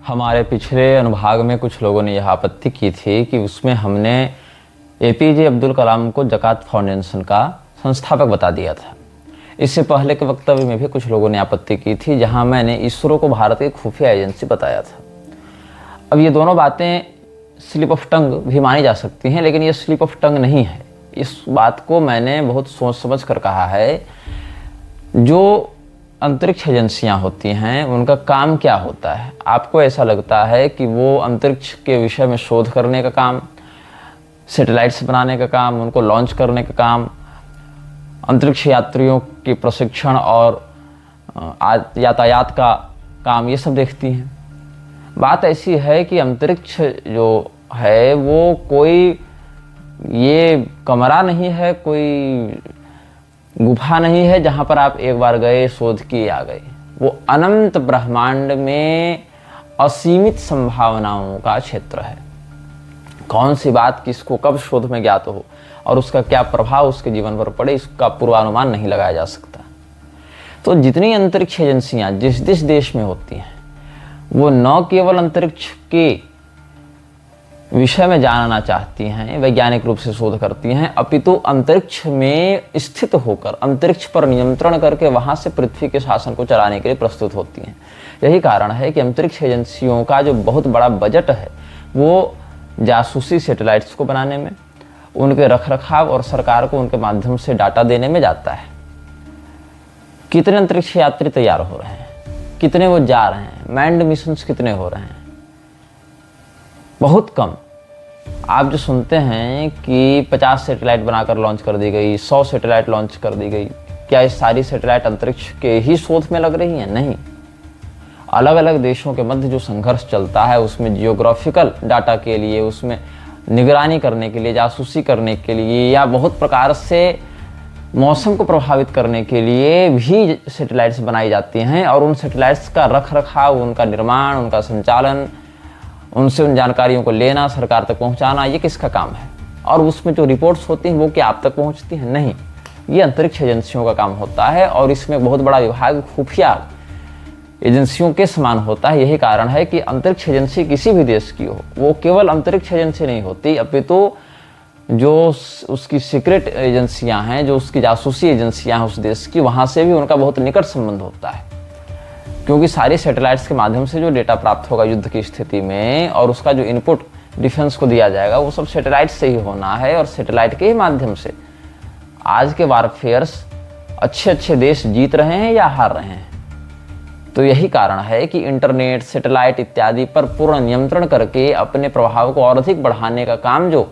हमारे पिछले अनुभाग में कुछ लोगों ने यह आपत्ति की थी कि उसमें हमने एपीजे अब्दुल कलाम को ज़कात फाउंडेशन का संस्थापक बता दिया था। इससे पहले के वक्तव्य में भी कुछ लोगों ने आपत्ति की थी, जहां मैंने इसरो को भारत की खुफिया एजेंसी बताया था। अब ये दोनों बातें स्लिप ऑफ टंग भी मानी जा सकती हैं, लेकिन ये स्लिप ऑफ टंग नहीं है। इस बात को मैंने बहुत सोच समझ कर कहा है। जो अंतरिक्ष एजेंसियां होती हैं उनका काम क्या होता है? आपको ऐसा लगता है कि वो अंतरिक्ष के विषय में शोध करने का काम, सैटेलाइट्स बनाने का काम, उनको लॉन्च करने का काम, अंतरिक्ष यात्रियों के प्रशिक्षण और यातायात का काम, ये सब देखती हैं। बात ऐसी है कि अंतरिक्ष जो है वो कोई ये कमरा नहीं है, कोई गुफा नहीं है जहां पर आप एक बार गए, शोध किए आ गए। वो अनंत ब्रह्मांड में असीमित संभावनाओं का क्षेत्र है। कौन सी बात किसको कब शोध में ज्ञात हो और उसका क्या प्रभाव उसके जीवन पर पड़े, इसका पूर्वानुमान नहीं लगाया जा सकता। तो जितनी अंतरिक्ष एजेंसियां जिस जिस देश में होती हैं वो न केवल अंतरिक्ष के विषय में जानना चाहती हैं, वैज्ञानिक रूप से शोध करती हैं, अपितु अंतरिक्ष में स्थित होकर अंतरिक्ष पर नियंत्रण करके वहां से पृथ्वी के शासन को चलाने के लिए प्रस्तुत होती हैं। यही कारण है कि अंतरिक्ष एजेंसियों का जो बहुत बड़ा बजट है वो जासूसी सैटेलाइट्स को बनाने में, उनके रखरखाव और सरकार को उनके माध्यम से डाटा देने में जाता है। कितने अंतरिक्ष यात्री तैयार हो रहे हैं, कितने वो जा रहे हैं, मैन्ड मिशंस कितने हो रहे हैं? बहुत कम। आप जो सुनते हैं कि 50 सैटेलाइट बनाकर लॉन्च कर दी गई, 100 सैटेलाइट लॉन्च कर दी गई, क्या ये सारी सैटेलाइट अंतरिक्ष के ही शोध में लग रही हैं? नहीं। अलग अलग देशों के मध्य जो संघर्ष चलता है उसमें जियोग्राफिकल डाटा के लिए, उसमें निगरानी करने के लिए, जासूसी करने के लिए, या बहुत प्रकार से मौसम को प्रभावित करने के लिए भी सैटेलाइट्स बनाई जाती हैं। और उन सैटेलाइट्स का रख रखाव, उनका निर्माण, उनका संचालन, उनसे उन जानकारियों को लेना, सरकार तक पहुंचाना, ये किसका काम है? और उसमें जो रिपोर्ट्स होती हैं वो क्या आप तक पहुंचती हैं? नहीं, ये अंतरिक्ष एजेंसियों का काम होता है। और इसमें बहुत बड़ा विभाग खुफिया एजेंसियों के समान होता है। यही कारण है कि अंतरिक्ष एजेंसी किसी भी देश की हो, वो केवल अंतरिक्ष एजेंसी नहीं होती, अपितु जो उसकी सीक्रेट एजेंसियां हैं, जो उसकी जासूसी एजेंसियां हैं उस देश की, वहां से भी उनका बहुत निकट संबंध होता है। क्योंकि सारी सैटेलाइट्स के माध्यम से जो डेटा प्राप्त होगा युद्ध की स्थिति में, और उसका जो इनपुट डिफेंस को दिया जाएगा, वो सब सैटेलाइट से ही होना है। और सैटेलाइट के ही माध्यम से आज के वारफेयर्स अच्छे अच्छे देश जीत रहे हैं या हार रहे हैं। तो यही कारण है कि इंटरनेट, सैटेलाइट इत्यादि पर पूर्ण नियंत्रण करके अपने प्रभाव को और अधिक बढ़ाने का काम जो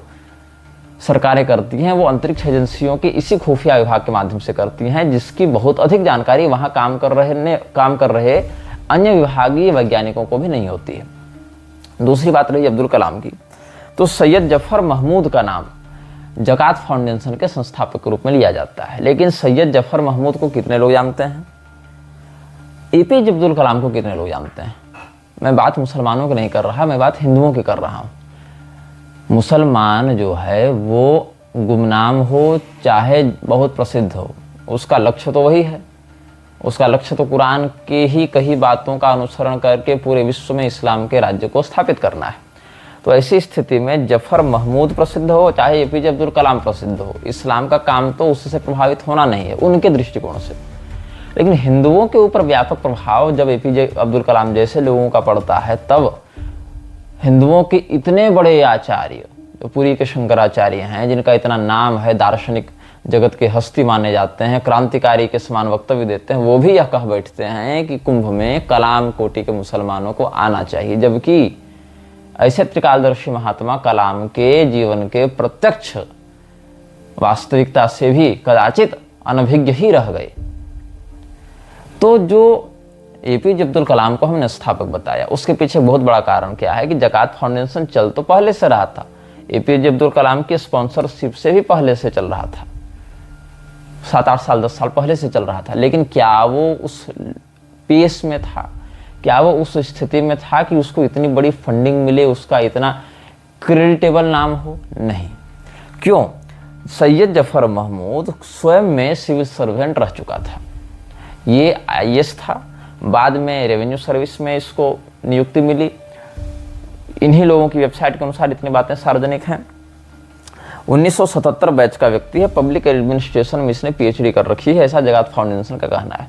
सरकारें करती हैं वो अंतरिक्ष एजेंसियों के इसी खुफिया विभाग के माध्यम से करती हैं, जिसकी बहुत अधिक जानकारी वहां काम कर रहे अन्य विभागीय वैज्ञानिकों को भी नहीं होती है। दूसरी बात रही अब्दुल कलाम की, तो सैयद जफर महमूद का नाम ज़कात फाउंडेशन के संस्थापक के रूप में लिया जाता है। लेकिन सैयद जफर महमूद को कितने लोग जानते हैं? एपीजे अब्दुल कलाम को कितने लोग जानते हैं? मैं बात मुसलमानों की नहीं कर रहा, मैं बात हिंदुओं की कर रहा हूँ। मुसलमान जो है वो गुमनाम हो चाहे बहुत प्रसिद्ध हो, उसका लक्ष्य तो वही है। उसका लक्ष्य तो कुरान के ही कई बातों का अनुसरण करके पूरे विश्व में इस्लाम के राज्य को स्थापित करना है। तो ऐसी स्थिति में जफर महमूद प्रसिद्ध हो चाहे एपीजे अब्दुल कलाम प्रसिद्ध हो, इस्लाम का काम तो उससे प्रभावित होना नहीं है उनके दृष्टिकोण से। लेकिन हिंदुओं के ऊपर व्यापक प्रभाव जब एपीजे अब्दुल कलाम जैसे लोगों का पड़ता है, तब हिंदुओं के इतने बड़े आचार्य, जो पुरी के शंकराचार्य हैं, जिनका इतना नाम है, दार्शनिक जगत के हस्ती माने जाते हैं, क्रांतिकारी के समान वक्तव्य देते हैं, वो भी यह कह बैठते हैं कि कुंभ में कलाम कोटि के मुसलमानों को आना चाहिए। जबकि ऐसे त्रिकालदर्शी महात्मा कलाम के जीवन के प्रत्यक्ष वास्तविकता से भी कदाचित अनभिज्ञ ही रह गए। तो जो एपीजे अब्दुल कलाम को हमने स्थापक बताया, उसके पीछे बहुत बड़ा कारण क्या है कि ज़कात फाउंडेशन चल तो पहले से रहा था, एपीजे अब्दुल कलाम की स्पॉन्सरशिप से भी पहले से चल रहा था, 7-8 साल 10 साल पहले से चल रहा था। लेकिन क्या वो उस पेस में था, क्या वो उस स्थिति में था कि उसको इतनी बड़ी फंडिंग मिले, उसका इतना क्रेडिटेबल नाम हो? नहीं। क्यों? सैयद जफर महमूद स्वयं में सिविल सर्वेंट रह चुका था। ये आईएएस था, बाद में रेवेन्यू सर्विस में इसको नियुक्ति मिली, इन्हीं लोगों की वेबसाइट के अनुसार इतनी बातें सार्वजनिक हैं। 1977 बैच का व्यक्ति है, पब्लिक एडमिनिस्ट्रेशन में इसने पीएचडी कर रखी है, ऐसा जगात फाउंडेशन का कहना है।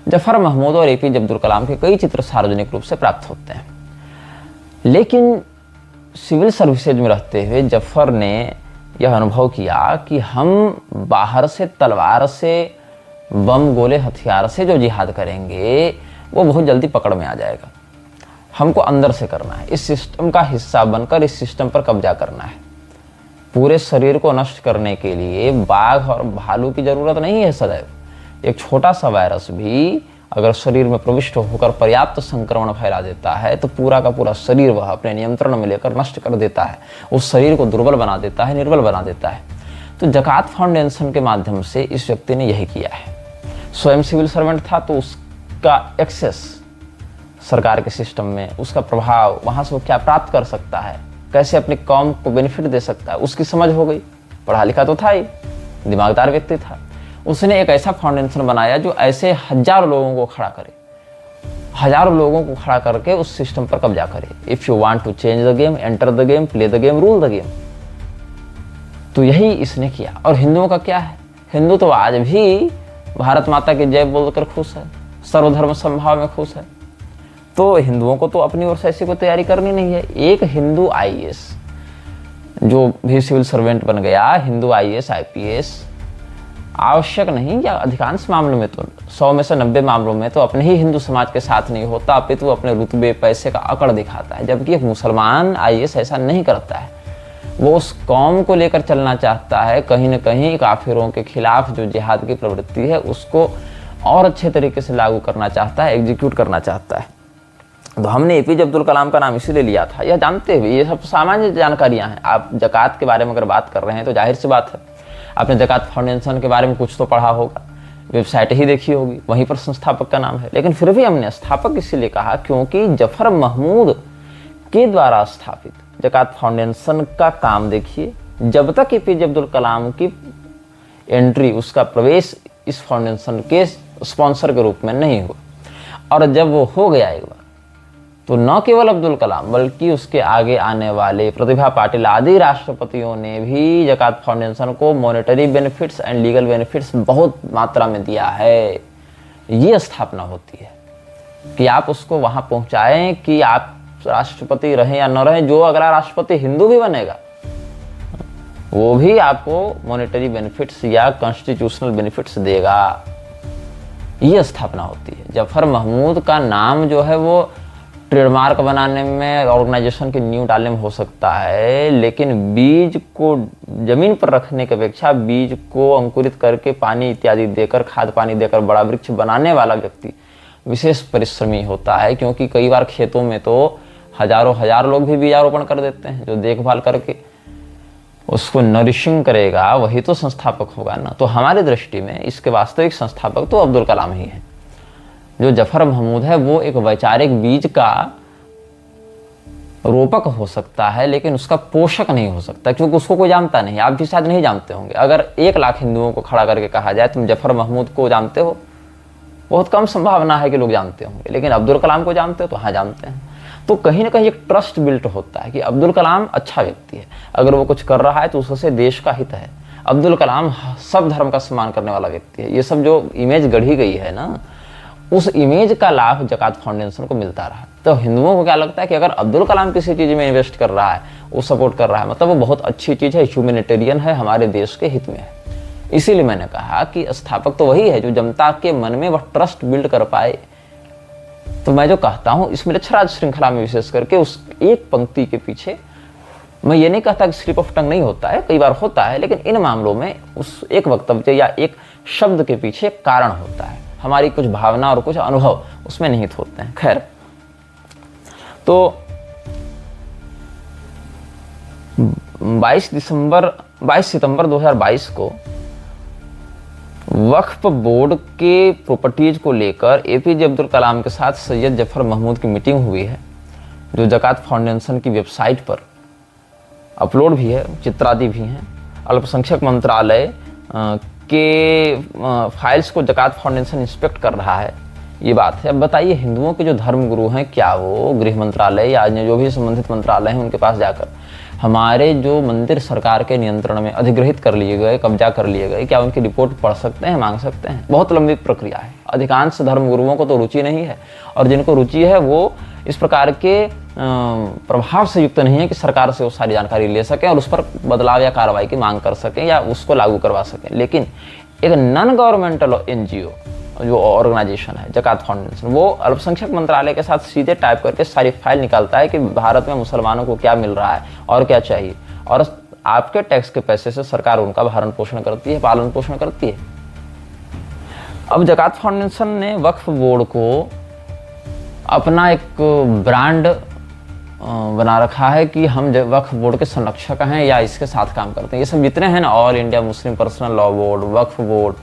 जफर महमूद और एपीजे अब्दुल कलाम के कई चित्र सार्वजनिक रूप से प्राप्त होते हैं, लेकिन सिविल सर्विसेज में रहते हुए जफर ने यह अनुभव किया कि हम बाहर से तलवार से, बम गोले हथियार से जो जिहाद करेंगे वो बहुत जल्दी पकड़ में आ जाएगा। हमको अंदर से करना है, इस सिस्टम का हिस्सा बनकर इस सिस्टम पर कब्जा करना है। पूरे शरीर को नष्ट करने के लिए बाघ और भालू की जरूरत नहीं है सदैव। एक छोटा सा वायरस भी अगर शरीर में प्रविष्ट होकर पर्याप्त संक्रमण फैला देता है तो पूरा का पूरा शरीर वह अपने नियंत्रण में लेकर नष्ट कर देता है, उस शरीर को दुर्बल बना देता है, निर्बल बना देता है। तो जकात फाउंडेशन के माध्यम से इस व्यक्ति ने यही किया है। स्वयं सिविल सर्वेंट था तो उसका एक्सेस सरकार के सिस्टम में, उसका प्रभाव, वहाँ से वो क्या प्राप्त कर सकता है, कैसे अपनी कौम को बेनिफिट दे सकता है, उसकी समझ हो गई। पढ़ा लिखा तो था ही, दिमागदार व्यक्ति था। उसने एक ऐसा फाउंडेशन बनाया जो ऐसे हजारों लोगों को खड़ा करे, हजारों लोगों को खड़ा करके उस सिस्टम पर कब्जा करे। If you want to change the game, enter the game, play the game, rule the game. तो यही इसने किया। और हिंदुओं का क्या है? हिंदू तो आज भी भारत माता की जय बोलकर खुश है, सर्वधर्म समभाव में खुश है। तो हिंदुओं को तो अपनी ओर से ऐसी कोई तैयारी करनी नहीं है। एक हिंदू आईएएस जो भी सिविल सर्वेंट बन गया, हिंदू आईएएस आईपीएस आवश्यक नहीं, या अधिकांश मामलों में तो 100 में से 90 मामलों में तो अपने ही हिंदू समाज के साथ नहीं होता, अपितु वो अपने रुतबे पैसे का अकड़ दिखाता है। जबकि एक मुसलमान आईएएस ऐसा नहीं करता है। वो उस कौम को लेकर चलना चाहता है, कहीं ना कहीं काफिरों के खिलाफ जो जिहाद की प्रवृत्ति है उसको और अच्छे तरीके से लागू करना चाहता है, एग्जीक्यूट करना चाहता है। तो हमने एपीजे अब्दुल कलाम का नाम इसीलिए लिया था, यह जानते हुए, ये सब सामान्य जानकारियां हैं। आप जकात के बारे में अगर बात कर रहे हैं तो जाहिर सी बात है आपने जकात फाउंडेशन के बारे में कुछ तो पढ़ा होगा, वेबसाइट ही देखी होगी, वहीं पर संस्थापक का नाम है। लेकिन फिर भी हमने स्थापक इसीलिए कहा क्योंकि जफर महमूद के द्वारा स्थापित जकात फाउंडेशन का काम देखिए, जब तक एपीजे अब्दुल कलाम की एंट्री, उसका प्रवेश इस फाउंडेशन के स्पॉन्सर के रूप में नहीं हुआ, और जब वो हो गया एक बार, तो न केवल अब्दुल कलाम बल्कि उसके आगे आने वाले प्रतिभा पाटिल आदि राष्ट्रपतियों ने भी जकात फाउंडेशन को monetary benefits and legal benefits बहुत मात्रा में दिया है। ये स्थापना होती है कि आप उसको वहां पहुंचाएं कि आप राष्ट्रपति रहें या न रहें, जो अगला राष्ट्रपति हिंदू भी बनेगा वो भी आपको मॉनेटरी बेनिफिट्स या कॉन्स्टिट्यूशनल बेनिफिट्स देगा। ये स्थापना होती है। जफर महमूद का नाम जो है वो ट्रेडमार्क बनाने में, ऑर्गेनाइजेशन की नींव डालने में हो सकता है, लेकिन बीज को जमीन पर रखने की अपेक्षा बीज को अंकुरित करके पानी इत्यादि देकर, खाद पानी देकर बड़ा वृक्ष बनाने वाला व्यक्ति विशेष परिश्रमी होता है। क्योंकि कई बार खेतों में तो हजार लोग भी बीजारोपण कर देते हैं, जो देखभाल करके उसको नरिशिंग करेगा वही तो संस्थापक होगा ना। तो हमारी दृष्टि में इसके वास्तविक संस्थापक तो अब्दुल कलाम ही है। जो जफर महमूद है वो एक वैचारिक बीज का रोपक हो सकता है, लेकिन उसका पोषक नहीं हो सकता, क्योंकि उसको कोई जानता नहीं। आप भी शायद नहीं जानते होंगे। अगर 1 लाख हिंदुओं को खड़ा करके कहा जाए तुम जफर महमूद को जानते हो, बहुत कम संभावना है कि लोग जानते होंगे। लेकिन अब्दुल कलाम को जानते हो तो हाँ, जानते हैं। तो कहीं ना कहीं एक ट्रस्ट बिल्ट होता है कि अब्दुल कलाम अच्छा व्यक्ति है, अगर वो कुछ कर रहा है तो उससे देश का हित है। अब्दुल कलाम सब धर्म का सम्मान करने वाला व्यक्ति है। ये सब जो इमेज गढ़ी गई है ना, उस इमेज का लाभ जकात फाउंडेशन को मिलता रहा। तो हिंदुओं को क्या लगता है कि अगर अब्दुल कलाम किसी चीज में इन्वेस्ट कर रहा है, वो सपोर्ट कर रहा है, मतलब वो बहुत अच्छी चीज है, ह्यूमैनिटेरियन है, हमारे देश के हित में है। इसीलिए मैंने कहा कि स्थापक तो वही है जो जनता के मन में वह ट्रस्ट बिल्ड कर पाए। तो मैं जो कहता हूं इस मिलच्छराज श्रृंखला में विशेष करके उस एक पंक्ति के पीछे, मैं ये नहीं कहता कि स्लिप ऑफ टंग नहीं होता है, कई बार होता है, लेकिन इन मामलों में उस एक वक्तव्य या एक शब्द के पीछे कारण होता है। हमारी कुछ भावना और कुछ अनुभव उसमें निहित होते हैं। खैर, तो 22 सितंबर 2022 को वक्फ बोर्ड के प्रॉपर्टीज को लेकर एपीजे अब्दुल कलाम के साथ सैयद जफर महमूद की मीटिंग हुई है, जो जकात फाउंडेशन की वेबसाइट पर अपलोड भी है, चित्रादि भी हैं। अल्पसंख्यक मंत्रालय के फाइल्स को जकात फाउंडेशन इंस्पेक्ट कर रहा है। ये बात है। अब बताइए हिंदुओं के जो धर्म गुरु हैं, क्या वो गृह मंत्रालय या अन्य जो भी संबंधित मंत्रालय हैं उनके पास जाकर हमारे जो मंदिर सरकार के नियंत्रण में अधिग्रहित कर लिए गए, कब्जा कर लिए गए, क्या उनकी रिपोर्ट पढ़ सकते हैं, मांग सकते हैं? बहुत लंबी प्रक्रिया है। अधिकांश धर्म गुरुओं को तो रुचि नहीं है, और जिनको रुचि है वो इस प्रकार के प्रभाव से युक्त नहीं है कि सरकार से वो सारी जानकारी ले सकें और उस पर बदलाव या कार्रवाई की मांग कर सकें या उसको लागू करवा सकें। लेकिन एक नॉन गवर्नमेंटल NGO जो ऑर्गेनाइजेशन है ज़कात फाउंडेशन, वो अल्पसंख्यक मंत्रालय के साथ सीधे टाइप करके सारी फाइल निकालता है कि भारत में मुसलमानों को क्या मिल रहा है और क्या चाहिए, और आपके टैक्स के पैसे से सरकार उनका भरण पोषण करती है, पालन पोषण करती है। अब ज़कात फाउंडेशन ने वक्फ बोर्ड को अपना एक ब्रांड बना रखा है कि हम वक्फ बोर्ड के संरक्षक हैं या इसके साथ काम करते हैं। ये सब जितने हैं ना, All India Muslim Personal Law Board, वक्फ बोर्ड,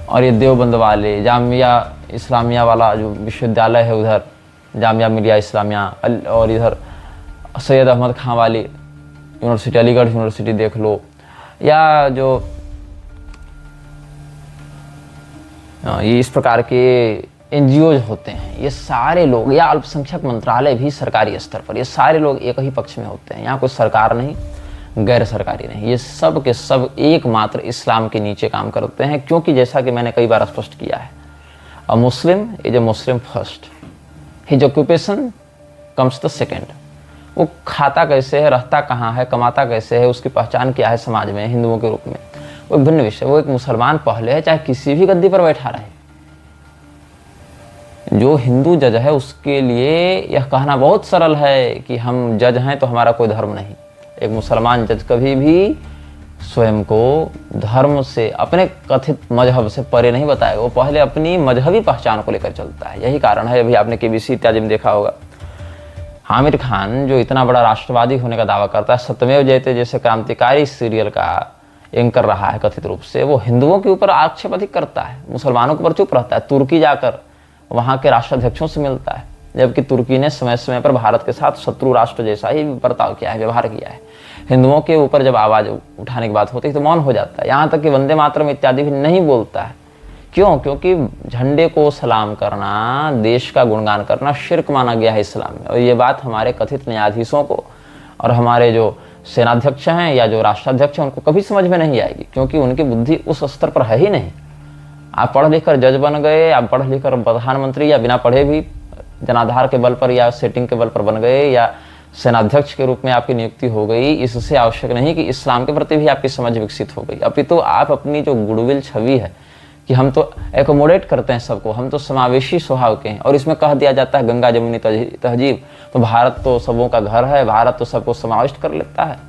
और ये देवबंद वाले, जामिया इस्लामिया वाला जो विश्वविद्यालय है उधर, जामिया मिलिया इस्लामिया, और इधर सैयद अहमद खां वाली यूनिवर्सिटी, अलीगढ़ यूनिवर्सिटी देख लो, या जो ये इस प्रकार के NGOs होते हैं, ये सारे लोग, या अल्पसंख्यक मंत्रालय भी सरकारी स्तर पर, ये सारे लोग एक ही पक्ष में होते हैं। यहाँ कोई सरकार नहीं, गैर सरकारी नहीं, ये सब के सब एकमात्र इस्लाम के नीचे काम करते हैं। क्योंकि जैसा कि मैंने कई बार स्पष्ट किया है, a Muslim is a Muslim first, his occupation comes the second. वो खाता कैसे है, रहता कहाँ है, कमाता कैसे है, उसकी पहचान क्या है समाज में हिंदुओं के रूप में, वो भिन्न विषय। वो एक मुसलमान पहले है, चाहे किसी भी गद्दी पर बैठा रहे। जो हिंदू जज है उसके लिए यह कहना बहुत सरल है कि हम जज हैं तो हमारा कोई धर्म नहीं। एक मुसलमान जज कभी भी स्वयं को धर्म से, अपने कथित मजहब से परे नहीं बताएगा, वो पहले अपनी मजहबी पहचान को लेकर चलता है। यही कारण है, अभी आपने KBC इत्यादि में देखा होगा, आमिर खान जो इतना बड़ा राष्ट्रवादी होने का दावा करता है, सत्यमेव जयते जैसे क्रांतिकारी सीरियल का एंकर रहा है कथित रूप से, वो हिंदुओं के ऊपर आक्षेप अधिक करता है, मुसलमानों के ऊपर चुप रहता है। तुर्की जाकर वहाँ के राष्ट्राध्यक्षों से मिलता है, जबकि तुर्की ने समय समय पर भारत के साथ शत्रु राष्ट्र जैसा ही बर्ताव किया है, व्यवहार किया है। हिंदुओं के ऊपर जब आवाज़ उठाने की बात होती है तो मौन हो जाता है, यहाँ तक कि वंदे मातरम इत्यादि भी नहीं बोलता है। क्यों? क्योंकि झंडे को सलाम करना, देश का गुणगान करना शिर्क माना गया है इस्लाम में। और ये बात हमारे कथित न्यायाधीशों को और हमारे जो सेनाध्यक्ष हैं या जो राष्ट्राध्यक्ष हैं उनको कभी समझ में नहीं आएगी, क्योंकि उनकी बुद्धि उस स्तर पर है ही नहीं। आप पढ़ लिख कर जज बन गए, आप पढ़ लिख कर प्रधानमंत्री, या बिना पढ़े भी जनाधार के बल पर या सेटिंग के बल पर बन गए, या सेनाध्यक्ष के रूप में आपकी नियुक्ति हो गई। इससे आवश्यक नहीं कि इस्लाम के प्रति भी आपकी समझ विकसित हो गई, अपितु आप अपनी जो गुडविल छवि है कि हम तो एकोमोडेट करते हैं सबको, हम तो समावेशी स्वभाव के हैं, और इसमें कह दिया जाता है गंगा जमुनी तहजीब, तो भारत तो सबों का घर है, भारत तो सबको समाविष्ट कर लेता है।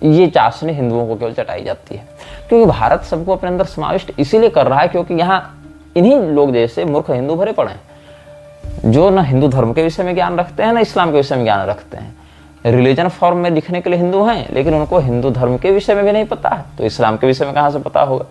ये चाशनी हिंदुओं को केवल चटाई जाती है, क्योंकि भारत सबको अपने अंदर समाविष्ट इसीलिए कर रहा है क्योंकि यहाँ इन्हीं लोग जैसे मूर्ख हिंदू भरे पड़े हैं, जो न हिंदू धर्म के विषय में ज्ञान रखते हैं, न इस्लाम के विषय में ज्ञान रखते हैं। रिलीजन फॉर्म में लिखने के लिए हिंदू हैं, लेकिन उनको हिंदू धर्म के विषय में भी नहीं पता है, तो इस्लाम के विषय में कहाँ से पता होगा।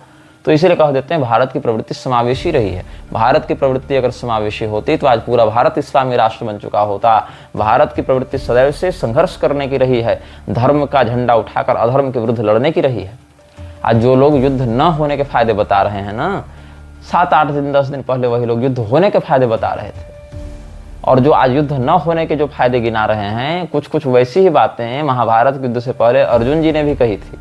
तो इसीलिए कह देते हैं भारत की प्रवृत्ति समावेशी रही है। भारत की प्रवृत्ति अगर समावेशी होती तो आज पूरा भारत इस्लामी राष्ट्र बन चुका होता। भारत की प्रवृत्ति सदैव से संघर्ष करने की रही है, धर्म का झंडा उठाकर अधर्म के विरुद्ध लड़ने की रही है। आज जो लोग युद्ध न होने के फायदे बता रहे हैं ना, 7-8 दिन 10 दिन पहले वही लोग युद्ध होने के फायदे बता रहे थे, और जो आज युद्ध न होने के जो फायदे गिना रहे हैं, कुछ कुछ वैसी ही बातें महाभारत युद्ध से पहले अर्जुन जी ने भी कही थी।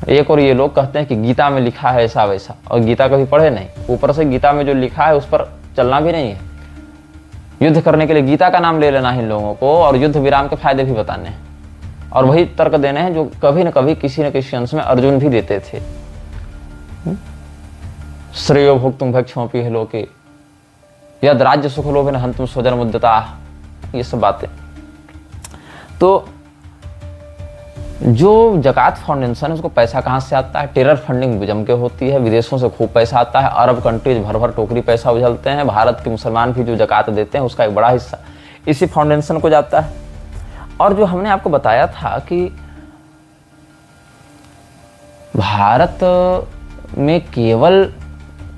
एक और ये लोग कहते हैं कि गीता में लिखा है ऐसा वैसा, और गीता कभी पढ़े नहीं, ऊपर से गीता में जो लिखा है उस पर चलना भी नहीं है। युद्ध करने के लिए गीता का नाम ले लेना है इन लोगों को, और युद्ध विराम के फायदे भी बताने हैं, और वही तर्क देने हैं जो कभी न कभी किसी न किसी अंश में अर्जुन भी देते थे। श्रेयो भोक्तुम भक्षोपि है लोके यद राज्य सुख लोभेन हन्तुम स्वजन मुद्दता, ये सब बातें। तो जो ज़कात फाउंडेशन है उसको पैसा कहाँ से आता है? टेरर फंडिंग जम के होती है, विदेशों से खूब पैसा आता है, अरब कंट्रीज भर भर टोकरी पैसा उछलते हैं। भारत के मुसलमान भी जो ज़कात देते हैं उसका एक बड़ा हिस्सा इसी फाउंडेशन को जाता है। और जो हमने आपको बताया था कि भारत में केवल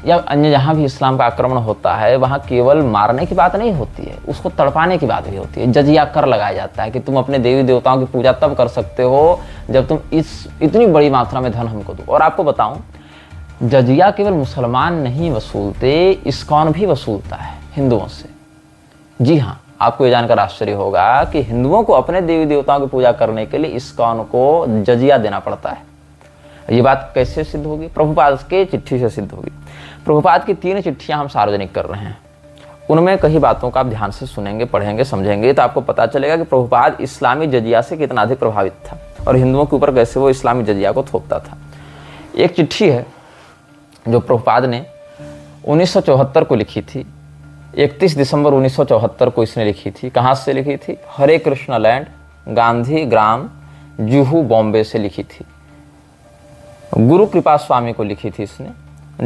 या अन्य जहाँ भी इस्लाम का आक्रमण होता है वहाँ केवल मारने की बात नहीं होती है, उसको तड़पाने की बात भी होती है। जजिया कर लगाया जाता है कि तुम अपने देवी देवताओं की पूजा तब कर सकते हो जब तुम इतनी बड़ी मात्रा में धन हमको दो। और आपको बताऊं, जजिया केवल मुसलमान नहीं वसूलते, इस्कॉन भी वसूलता है हिंदुओं से। जी हाँ, आपको ये जानकर आश्चर्य होगा कि हिंदुओं को अपने देवी देवताओं की पूजा करने के लिए इस्कॉन को जजिया देना पड़ता है। ये बात कैसे सिद्ध होगी? प्रभुपाद के चिट्ठी से सिद्ध होगी। प्रभुपाद की 3 चिट्ठियां हम सार्वजनिक कर रहे हैं, उनमें कई बातों का आप ध्यान से सुनेंगे, पढ़ेंगे, समझेंगे तो आपको पता चलेगा कि प्रभुपाद इस्लामी जजिया से कितना अधिक प्रभावित था और हिंदुओं के ऊपर कैसे वो इस्लामी जजिया को थोपता था। एक चिट्ठी है जो प्रभुपाद ने 1974 को लिखी थी, 31 दिसंबर 1974 को इसने लिखी थी। कहाँ से लिखी थी? हरे कृष्णा लैंड, गांधी ग्राम, जुहू, बॉम्बे से लिखी थी। गुरु कृपा स्वामी को लिखी थी इसने,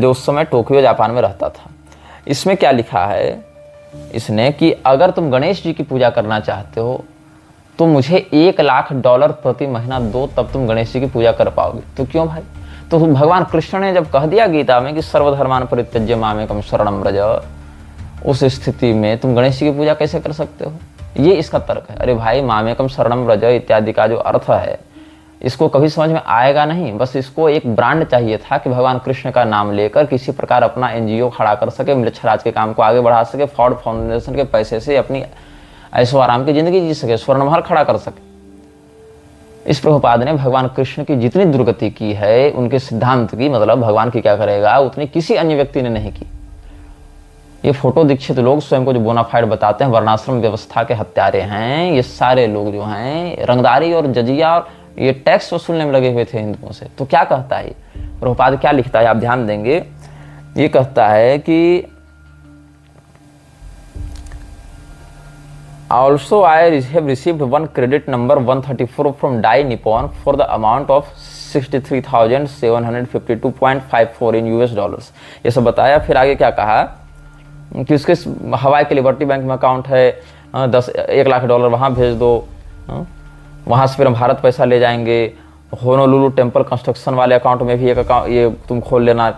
जो उस समय टोक्यो जापान में रहता था। इसमें क्या लिखा है इसने कि अगर तुम गणेश जी की पूजा करना चाहते हो तो मुझे $1 लाख प्रति महीना दो, तब तुम गणेश जी की पूजा कर पाओगे। तो क्यों भाई? तो भगवान कृष्ण ने जब कह दिया गीता में कि सर्वधर्मान परित्यज्य मामेकम शरणम व्रज, उस स्थिति में तुम गणेश जी की पूजा कैसे कर सकते हो? ये इसका तर्क है। अरे भाई, मामेकम शरणम व्रज इत्यादि का जो अर्थ है इसको कभी समझ में आएगा नहीं। बस इसको एक ब्रांड चाहिए था कि भगवान कृष्ण का नाम लेकर किसी प्रकार अपना एनजीओ खड़ा कर सके, मृक्षराज के काम को आगे बढ़ा सके, फॉर्ड फाउंडेशन के पैसे से अपनी ऐशो आराम की जिंदगी जी सके, स्वर्णमहल खड़ा कर सके। इस प्रभुपाद ने भगवान कृष्ण की जितनी दुर्गति की है, उनके सिद्धांत की, मतलब भगवान की क्या करेगा, उतनी किसी अन्य व्यक्ति ने नहीं की। ये फोटो दीक्षित लोग स्वयं को जो बोनाफाइड बताते हैं वर्णाश्रम व्यवस्था के हत्यारे हैं, ये सारे लोग जो हैं रंगदारी और जजिया और ये टैक्स वसूलने में लगे हुए थे हिंदुओं से। तो क्या कहता है प्रभुपाद, क्या लिखता है आप ध्यान देंगे। ये कहता है कि Also I have received one credit number 134 from Dai Nippon for the amount of $63,752.54 in US dollars। ये सब बताया। फिर आगे क्या कहा कि उसके हवाई के लिबर्टी बैंक में अकाउंट है, $1 लाख वहाँ भेज दो, वहाँ से फिर हम भारत पैसा ले जाएंगे। होनोलुलु टेम्पल कंस्ट्रक्शन वाले अकाउंट में भी एक अकाउंट ये तुम खोल लेना,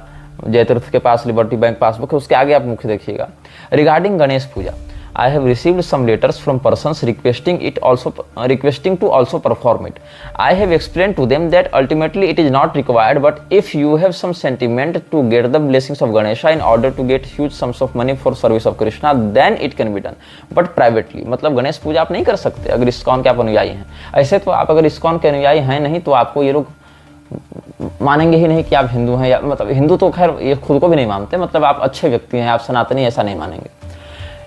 जयतीर्थ के पास लिबर्टी बैंक पासबुक है, उसके आगे आप मुख्य देखिएगा। Regarding Ganesh puja, I have received some letters from persons requesting to also perform it. I have explained to them that ultimately it is not required, but if you have some sentiment to get the blessings of Ganesha in order to get huge sums of money for service of Krishna, then it can be done, but privately। मतलब गणेश पूजा आप नहीं कर सकते अगर ISKCON के आप अनुयायी हैं। ऐसे तो आप अगर इस्कॉन के अनुयायी हैं नहीं तो आपको ये लोग मानेंगे ही नहीं कि आप हिंदू हैं, या मतलब हिंदू तो खैर ये खुद को भी नहीं मानते, मतलब आप अच्छे व्यक्ति हैं, आप सनातनी, ऐसा नहीं मानेंगे।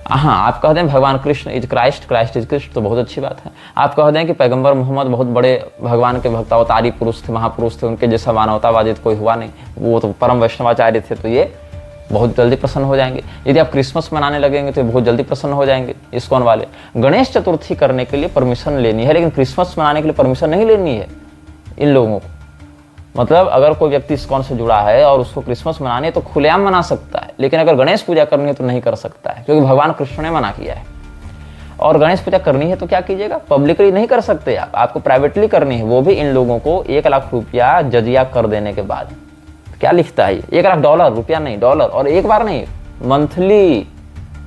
हाँ, आप कह दें भगवान Krishna is Christ, Christ is Krishna, तो बहुत अच्छी बात है। आप कह दें कि पैगंबर मोहम्मद बहुत बड़े भगवान के भक्त अवतारी पुरुष थे, महापुरुष थे, उनके जैसा मानवतावादी कोई हुआ नहीं, वो तो परम वैष्णवाचार्य थे, तो ये बहुत जल्दी प्रसन्न हो जाएंगे। यदि आप क्रिसमस मनाने लगेंगे तो बहुत जल्दी प्रसन्न हो जाएंगे इस्कॉन वाले। गणेश चतुर्थी करने के लिए परमिशन लेनी है, लेकिन क्रिसमस मनाने के लिए परमिशन नहीं लेनी है इन लोगों को। मतलब अगर कोई व्यक्ति इस्कॉन से जुड़ा है और उसको क्रिसमस मनानी है तो खुलेआम मना सकता है, लेकिन अगर गणेश पूजा करनी है तो नहीं कर सकता है, क्योंकि भगवान कृष्ण ने मना किया है। और गणेश पूजा करनी है तो क्या कीजिएगा, पब्लिकली नहीं कर सकते आप, आपको प्राइवेटली करनी है, वो भी इन लोगों को $1 लाख जजिया कर देने के बाद। क्या लिखता है $1 लाख, रुपया नहीं, डॉलर, और एक बार नहीं, मंथली।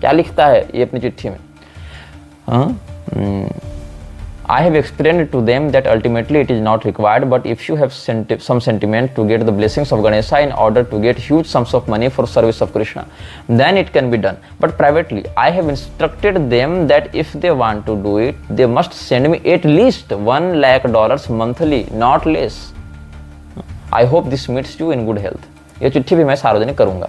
क्या लिखता है ये अपनी चिट्ठी में? I have explained to them that ultimately it is not required, but if you have some sentiment to get the blessings of Ganesha in order to get huge sums of money for service of Krishna, then it can be done, but privately. I have instructed them that if they want to do it, they must send me at least $1 lakh monthly, not less. I hope this meets you in good health। ये चिट्ठी भी मैं सार्वजनिक करूंगा।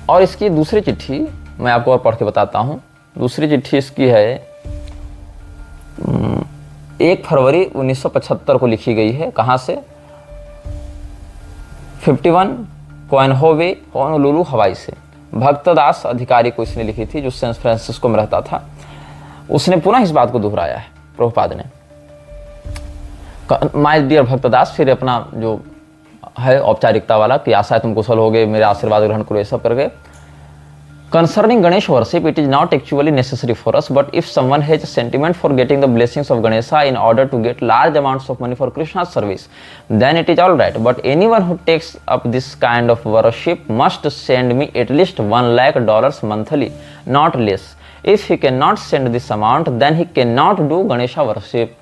और इसकी दूसरी चिट्ठी मैं आपको और पढ़ के बताता हूँ। दूसरी चिट्ठी इसकी है 1 फरवरी 1975 को लिखी गई है। कहाँ से? 51 कोएनहोवे, होनोलुलु, हवाई से। भक्तदास अधिकारी को इसने लिखी थी, जो सैन फ्रांसिस्को में रहता था। उसने पुनः इस बात को दोहराया है प्रभुपाद ने। माय डियर भक्तदास, फिर अपना जो है औपचारिकता वाला कि आशा है तुम कुशल हो गए, मेरे आशीर्वाद ग्रहण करो, ये सब करके। Concerning Ganesh worship, it is not actually necessary for us, but if someone has a sentiment for getting the blessings of Ganesha in order to get large amounts of money for Krishna's service, then it is all right. But anyone who takes up this kind of worship must send me at least $1 lakh monthly, not less. If he cannot send this amount, then he cannot do Ganesha worship.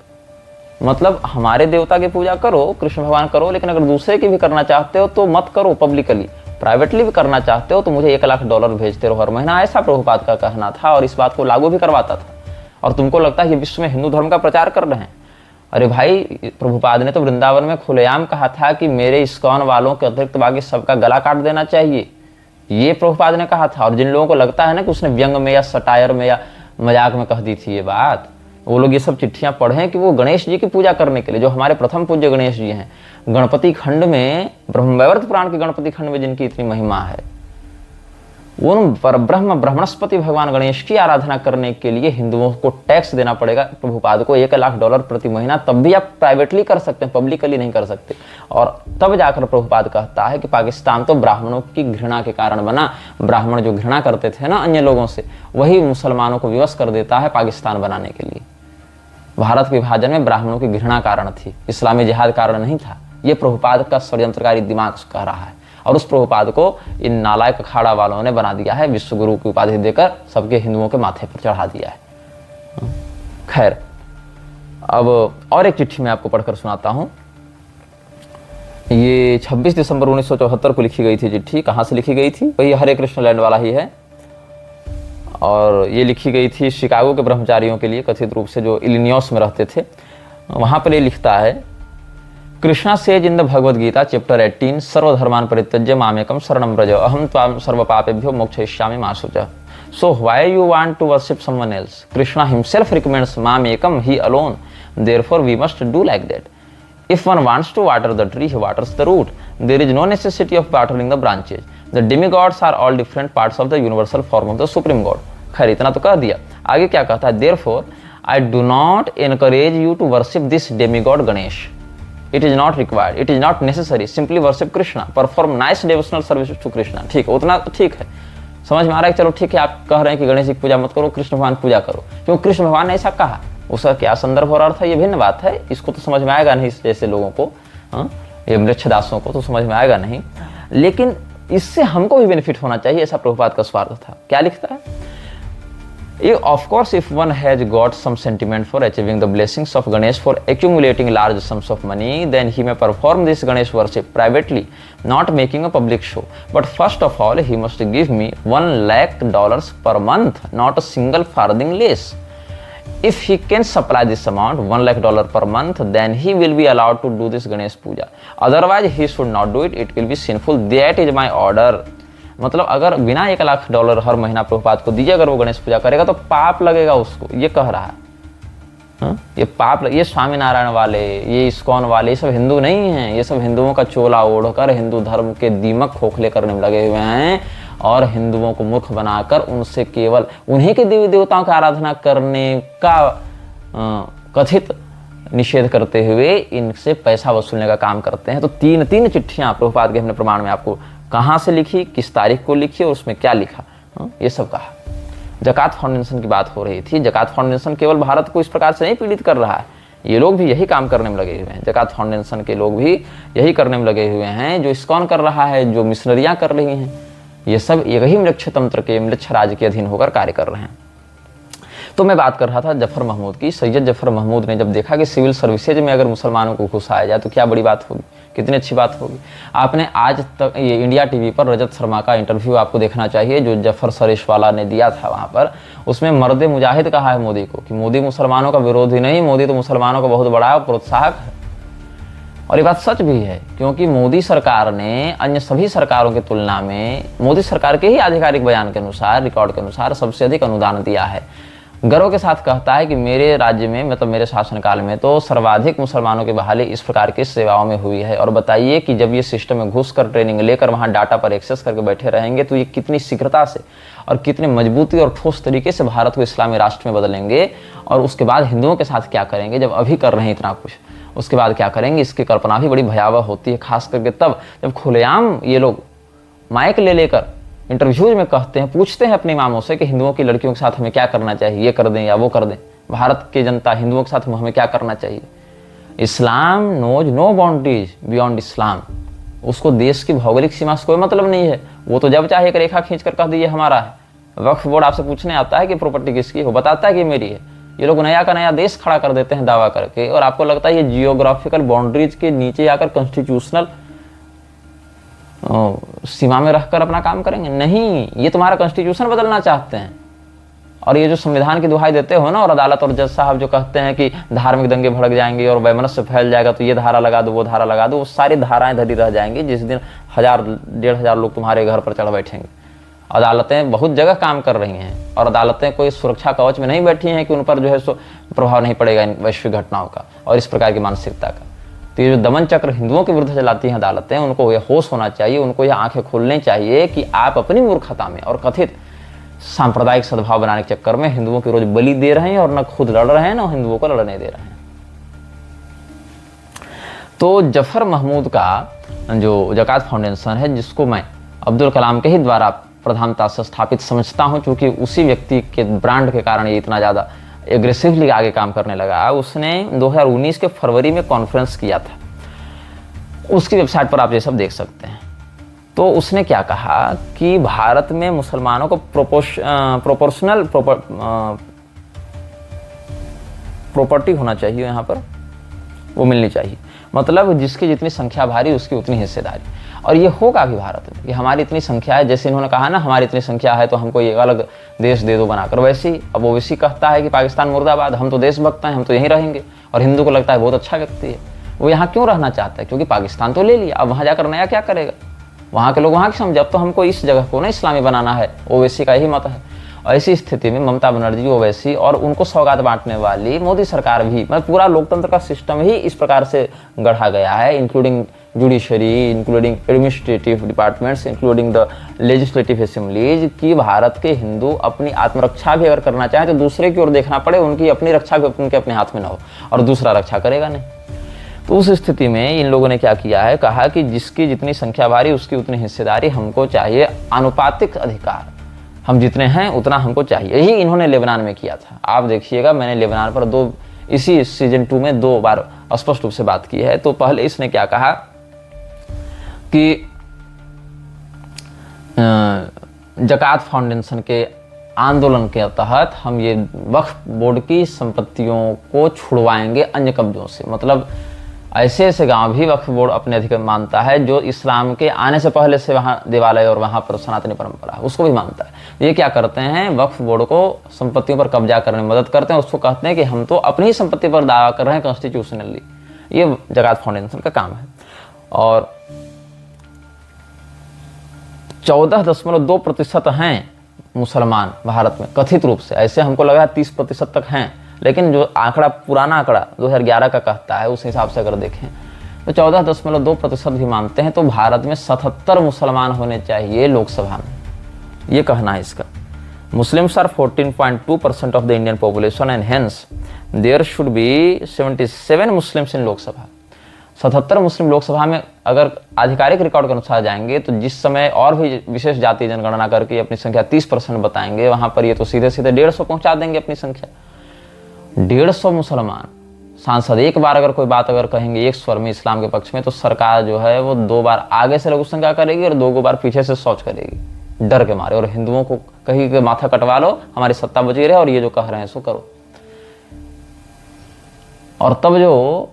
मतलब हमारे देवता की पूजा करो, कृष्ण भगवान करो, लेकिन अगर दूसरे की भी करना चाहते हो तो मत करो पब्लिकली। प्राइवेटली भी करना चाहते हो तो मुझे $1,00,000 भेजते रहो हर महीना, ऐसा प्रभुपाद का कहना था और इस बात को लागू भी करवाता था। और तुमको लगता है कि विश्व में हिंदू धर्म का प्रचार कर रहे हैं। अरे भाई, प्रभुपाद ने तो वृंदावन में खुलेआम कहा था कि मेरे इस्कॉन वालों के अतिरिक्त बाकी सबका गला काट देना चाहिए, ये प्रभुपाद ने कहा था। और जिन लोगों को लगता है ना कि उसने व्यंग में या सटायर में या मजाक में कह दी थी ये बात, वो लोग ये सब चिट्ठियां पढ़ें कि वो गणेश जी की पूजा करने के लिए, जो हमारे प्रथम पूज्य गणेश जी हैं, गणपति खंड में, ब्रह्मवैवर्त पुराण के गणपति खंड में जिनकी इतनी महिमा है, उन परब्रह्म ब्रह्मणस्पति भगवान गणेश की आराधना करने के लिए हिंदुओं को टैक्स देना पड़ेगा प्रभुपाद को $1,00,000 प्रति महीना। तब भी आप प्राइवेटली कर सकते हैं, पब्लिकली नहीं कर सकते। और तब जाकर प्रभुपाद कहता है कि पाकिस्तान तो ब्राह्मणों की घृणा के कारण बना। ब्राह्मण जो घृणा करते थे ना अन्य लोगों से, वही मुसलमानों को विवश कर देता है पाकिस्तान बनाने के लिए। भारत के विभाजन में ब्राह्मणों की घृणा कारण थी, इस्लामी जिहाद कारण नहीं था। ये प्रभुपाद का षड्यंत्रकारी दिमाग कह रहा है। और उस प्रभुपाद को इन नालायक अखाड़ा वालों ने बना दिया है, विश्व गुरु की उपाधि देकर सबके हिंदुओं के माथे पर चढ़ा दिया है। खैर, अब और एक चिट्ठी मैं आपको पढ़कर सुनाता हूं। ये 26 दिसंबर 1974 को लिखी गई थी चिट्ठी। कहाँ से लिखी गई थी? वही हरे कृष्ण लैंड वाला ही है। और ये लिखी गई थी शिकागो के ब्रह्मचारियों के लिए, कथित रूप से जो इलिनियॉस में रहते थे। वहां पर ये लिखता है, Krishna says in the Bhagavad Gita chapter 18, सर्वधर्मान परित्यज्य मामेकम शरणं व्रज अहम त्वां सर्वपापेभ्यो मोक्षयिष्यामि मा शुचः। So why you want to worship someone else? Krishna himself recommends mamekam, he alone. Therefore we must do like that. If one wants to water the tree, he waters the root. There is no necessity of watering the branches. The demigods are all different parts of the universal form of the supreme God. खैर, इतना तो कह दिया। आगे क्या कहता है? Therefore I do not encourage you to worship this demigod Ganesh. It is not required. It is not necessary. Simply worship Krishna. Perform nice devotional services to Krishna. ठीक, उतना तो ठीक है, समझ में आ रहा है। चलो ठीक है, आप कह रहे हैं कि गणेश जी की पूजा मत करो, कृष्ण भगवान पूजा करो, क्यों कृष्ण भगवान ने ऐसा कहा, उसका क्या संदर्भ और अर्थ है ये भिन्न बात है। इसको तो समझ में आएगा नहीं, जैसे लोगों को, ये मृच्छदासों को तो समझ में आएगा नहीं, लेकिन इससे हमको भी बेनिफिट होना चाहिए, ऐसा प्रभुपाद का स्वार्थ था। क्या लिखता है? Of course, if one has got some sentiment for achieving the blessings of Ganesh for accumulating large sums of money, then he may perform this Ganesh worship privately, not making a public show. But first of all, he must give me $1,00,000 per month, not a single farthing less. If he can supply this amount, $1,00,000 per month, then he will be allowed to do this Ganesh puja. Otherwise, he should not do it. It will be sinful. That is my order. मतलब अगर बिना $1,00,000 हर महीना प्रभुपाद को दीजिए, अगर वो गणेश पूजा करेगा तो पाप लगेगा उसको, ये कह रहा है। ये पाप, ये स्वामीनारायण वाले, ये इस्कॉन वाले, ये सब हिंदू नहीं हैं। ये सब हिंदुओं का चोला ओढ़कर हिंदू धर्म के दीमक खोखले करने में लगे हुए हैं और हिंदुओं को मूर्ख बनाकर उनसे केवल उन्हीं के देवी देवताओं की आराधना करने का कथित निषेध करते हुए इनसे पैसा वसूलने का काम करते हैं। तो तीन चिट्ठियां प्रभुपाद के हमने प्रमाण में आपको कहाँ से लिखी, किस तारीख को लिखी और उसमें क्या लिखा, ये सब कहा। जकात फाउंडेशन की बात हो रही थी। जकात फाउंडेशन केवल भारत को इस प्रकार से नहीं पीड़ित कर रहा है, ये लोग भी यही काम करने में लगे हुए हैं। जकात फाउंडेशन के लोग भी यही करने में लगे हुए हैं, जो इस्कॉन कर रहा है, जो मिशनरियाँ कर रही हैं, ये सब यही मृक्ष तंत्र के, मृक्ष राज के अधीन होकर कार्य कर रहे हैं। तो मैं बात कर रहा था जफर महमूद की। सैयद जफर महमूद ने जब देखा कि सिविल सर्विसेज में अगर मुसलमानों को घुसाया जाए तो क्या बड़ी बात होगी, कितनी अच्छी बात होगी। आपने आज तक ये इंडिया टीवी पर रजत शर्मा का इंटरव्यू आपको देखना चाहिए, जो जफर सरेश वाला ने दिया था वहाँ पर। उसमें मर्द मुजाहिद कहा है मोदी को कि मोदी मुसलमानों का विरोधी नहीं, मोदी तो मुसलमानों का बहुत बड़ा प्रोत्साहक है। और ये बात सच भी है, क्योंकि मोदी सरकार ने अन्य सभी सरकारों की तुलना में, मोदी सरकार के ही आधिकारिक बयान के अनुसार, रिकॉर्ड के अनुसार, सबसे अधिक अनुदान दिया है। गर्व के साथ कहता है कि मेरे राज्य में, मतलब मेरे शासनकाल में तो सर्वाधिक मुसलमानों की बहाली इस प्रकार की सेवाओं में हुई है। और बताइए कि जब ये सिस्टम में घुसकर ट्रेनिंग लेकर वहाँ डाटा पर एक्सेस करके बैठे रहेंगे तो ये कितनी शीघ्रता से और कितनी मजबूती और ठोस तरीके से भारत को इस्लामी राष्ट्र में बदलेंगे। और उसके बाद हिंदुओं के साथ क्या करेंगे, जब अभी कर रहे हैं इतना कुछ, उसके बाद क्या करेंगे, इसकी कल्पना भी बड़ी भयावह होती है। खास करके तब जब खुलेआम ये लोग माइक ले लेकर इंटरव्यूज में कहते हैं, पूछते हैं अपने इमामों से कि हिंदुओं की लड़कियों के साथ हमें क्या करना चाहिए, ये कर दें या वो कर दें। भारत की जनता हिंदुओं के साथ हमें क्या करना चाहिए। इस्लाम नोज नो बाउंड्रीज बियॉन्ड इस्लाम। उसको देश की भौगोलिक सीमा से कोई मतलब नहीं है। वो तो जब चाहे एक रेखा खींच कर कह दीजिए हमारा है। वक्फ बोर्ड आपसे पूछने आता है कि प्रॉपर्टी किसकी हो, बताता है कि मेरी है। ये लोग नया का नया देश खड़ा कर देते हैं दावा करके, और आपको लगता है ये जियोग्राफिकल बाउंड्रीज के नीचे आकर कॉन्स्टिट्यूशनल सीमा में रहकर अपना काम करेंगे। नहीं, ये तुम्हारा कॉन्स्टिट्यूशन बदलना चाहते हैं। और ये जो संविधान की दुहाई देते हो ना, और अदालत और जज साहब जो कहते हैं कि धार्मिक दंगे भड़क जाएंगे और वैमनस्य फैल जाएगा, तो ये धारा लगा दो, वो धारा लगा दो, वो सारी धाराएं धरी रह जाएंगी। जिस दिन 1000-1500 लोग तुम्हारे घर पर चढ़ बैठेंगे। अदालतें बहुत जगह काम कर रही हैं, और अदालतें कोई सुरक्षा कवच में नहीं बैठी हैं कि उन पर जो है सो प्रभाव नहीं पड़ेगा इन वैश्विक घटनाओं का और इस प्रकार की मानसिकता का। तो ये जो दमन चक्र हिंदुओं के विरुद्ध चलाती हैं अदालतें, उनको यह होश होना चाहिए, उनको यह आंखें खोलनी चाहिए कि आप अपनी मूर्खता में और कथित सांप्रदायिक सद्भाव बनाने के चक्कर में हिंदुओं की रोज बलि दे रहे हैं, और न खुद लड़ रहे हैं, न हिंदुओं को लड़ने दे रहे हैं। तो जफर महमूद का जो ज़कात फाउंडेशन है, जिसको मैं अब्दुल कलाम के ही द्वारा प्रधानता से स्थापित समझता हूं, क्योंकि उसी व्यक्ति के ब्रांड के कारण ये इतना ज़्यादा एग्रेसिवली आगे काम करने लगा। उसने 2019 के फरवरी में कॉन्फ्रेंस किया था, उसकी वेबसाइट पर आप ये सब देख सकते हैं। तो उसने क्या कहा कि भारत में मुसलमानों को प्रोपोर्शनल प्रॉपर्टी होना चाहिए, यहाँ पर वो मिलनी चाहिए, मतलब जिसकी जितनी संख्या भारी उसकी उतनी हिस्सेदारी। और ये होगा भी भारत में कि हमारी इतनी संख्या है, जैसे इन्होंने कहा ना हमारी इतनी संख्या है तो हमको ये अलग देश दे दो बनाकर, वैसे ही अब ओवैसी कहता है कि पाकिस्तान मुर्दाबाद, हम तो देशभक्त हैं, हम तो यहीं रहेंगे। और हिंदू को लगता है बहुत अच्छा व्यक्ति है, वो यहाँ क्यों रहना चाहता है, क्योंकि पाकिस्तान तो ले लिया, अब वहाँ जाकर नया क्या करेगा। वहाँ के लोग वहाँ की समझे, अब तो हमको इस जगह को ना इस्लामी बनाना है, ओवैसी का यही मत है। ऐसी स्थिति में ममता बनर्जी, ओवैसी और उनको सौगात बांटने वाली मोदी सरकार भी, मतलब पूरा लोकतंत्र का सिस्टम ही इस प्रकार से गढ़ा गया है, including judiciary, including administrative departments, including the legislative assemblies, कि भारत के हिंदू अपनी आत्मरक्षा भी अगर करना चाहें तो दूसरे की ओर देखना पड़े, उनकी अपनी रक्षा भी उनके अपने हाथ में ना हो, और दूसरा रक्षा करेगा नहीं। तो उस स्थिति में इन लोगों ने क्या किया है, कहा कि जिसकी जितनी संख्या भारी उसकी उतनी हिस्सेदारी, हमको चाहिए आनुपातिक अधिकार, हम जितने हैं उतना हमको चाहिए। यही इन्होंने लेबनान में किया था। आप देखिएगा, मैंने लेबनान पर इसी सीजन 2 में 2 बार स्पष्ट रूप से बात की है। तो पहले इसने क्या कहा कि ज़कात फाउंडेशन के आंदोलन के तहत हम ये वक्फ बोर्ड की संपत्तियों को छुड़वाएंगे अन्य कब्जों से, मतलब ऐसे ऐसे गांव भी वक्फ बोर्ड अपने अधिकार मानता है जो इस्लाम के आने से पहले से वहाँ देवालय और वहाँ पर सनातनी परंपरा है उसको भी मानता है। ये क्या करते हैं, वक्फ बोर्ड को संपत्तियों पर कब्जा करने में मदद करते हैं, उसको कहते हैं कि हम तो अपनी ही संपत्ति पर दावा कर रहे हैं कॉन्स्टिट्यूशनली। ये ज़कात फाउंडेशन का काम है। और 14.2% हैं मुसलमान भारत में कथित रूप से, ऐसे हमको लगा 30% तक हैं, लेकिन जो आंकड़ा पुराना आंकड़ा 2011 का कहता है उस हिसाब से अगर देखें तो 14.2% भी मानते हैं। तो भारत में 77 मुसलमान होने चाहिए लोकसभा में, ये कहना है इसका। Muslims are 14.2% of the Indian population and hence there should be 77 Muslims in Lok Sabha. 77 Muslim Lok Sabha में अगर आधिकारिक रिकॉर्ड के अनुसार जाएंगे तो जिस समय और भी विशेष जाति जनगणना करके अपनी संख्या 30% बताएंगे, वहां पर ये तो सीधे सीधे 150 पहुंचा देंगे अपनी संख्या। 150 मुसलमान सांसद एक बार अगर कोई बात अगर कहेंगे एक स्वर में इस्लाम के पक्ष में, तो सरकार जो है वो 2 बार आगे से लघु शंका करेगी और 2 बार पीछे से शौच करेगी डर के मारे, और हिंदुओं को कहीं के माथा कटवा लो, हमारी सत्ता बची रहे और ये जो कह रहे हैं सो करो। और तब जो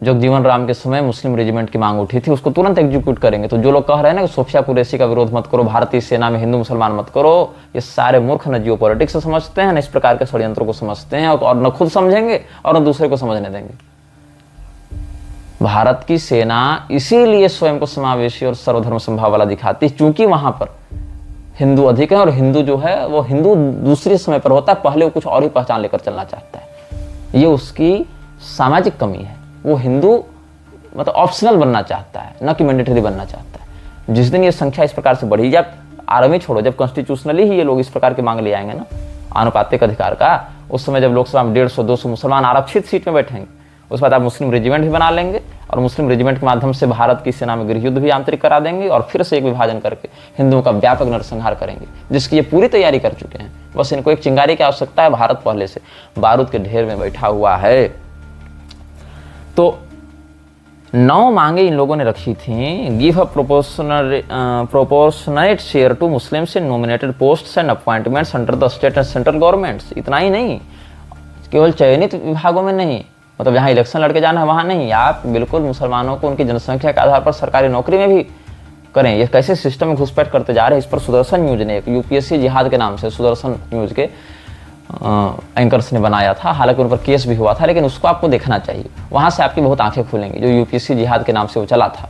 जगजीवन राम के समय मुस्लिम रेजिमेंट की मांग उठी थी उसको तुरंत एग्जीक्यूट करेंगे। तो जो लोग कह रहे हैं ना कि सोफिया कुरैशी का विरोध मत करो, भारतीय सेना में हिंदू मुसलमान मत करो, ये सारे मूर्ख न जियो पॉलिटिक्स समझते हैं, न इस प्रकार के षड्यंत्रों को समझते हैं, और न खुद समझेंगे और न दूसरे को समझने देंगे। भारत की सेना इसीलिए स्वयं को समावेशी और सर्वधर्म संभाव वाला दिखाती है, क्योंकि वहां पर हिंदू अधिक है, और हिंदू जो है वो हिंदू दूसरे समय पर होता है, पहले वो कुछ और ही पहचान लेकर चलना चाहता है। ये उसकी सामाजिक कमी है। वो हिंदू मतलब ऑप्शनल बनना चाहता है, न कि मैंडेटरी बनना चाहता है। जिस दिन ये संख्या इस प्रकार से बढ़ी, या आर्मी छोड़ो, जब कॉन्स्टिट्यूशनली ही ये लोग इस प्रकार की मांग ले आएंगे ना आनुपातिक अधिकार का, उस समय जब लोकसभा में 150-200 मुसलमान आरक्षित सीट में बैठेंगे, उस बाद आप मुस्लिम रेजिमेंट भी बना लेंगे, और मुस्लिम रेजिमेंट के माध्यम से भारत की सेना में गृह युद्ध भी आंतरिक करा देंगे, और फिर से एक विभाजन करके हिंदुओं का व्यापक नरसंहार करेंगे, जिसकी ये पूरी तैयारी कर चुके हैं। बस इनको एक चिंगारी की आवश्यकता है। भारत पहले से बारूद के ढेर में बैठा हुआ है। तो 9 मांगे इन लोगों ने रखी थी। Give a proportionate share to Muslims in nominated posts and appointments under the state and central governments. इतना ही नहीं, केवल चयनित विभागों में नहीं, मतलब जहाँ इलेक्शन लड़के जाना है वहाँ नहीं, आप बिल्कुल मुसलमानों को उनकी जनसंख्या के आधार पर सरकारी नौकरी में भी करें। ये कैसे सिस्टम में घुसपैठ करते जा रहे हैं, इस पर सुदर्शन न्यूज ने, एक यूपीएससी जिहाद के नाम से सुदर्शन न्यूज के एंकर्स ने बनाया था, हालांकि उन पर केस भी हुआ था, लेकिन उसको आपको देखना चाहिए, वहाँ से आपकी बहुत आंखें खुलेंगी। जो यूपीएससी जिहाद के नाम से वो चला था,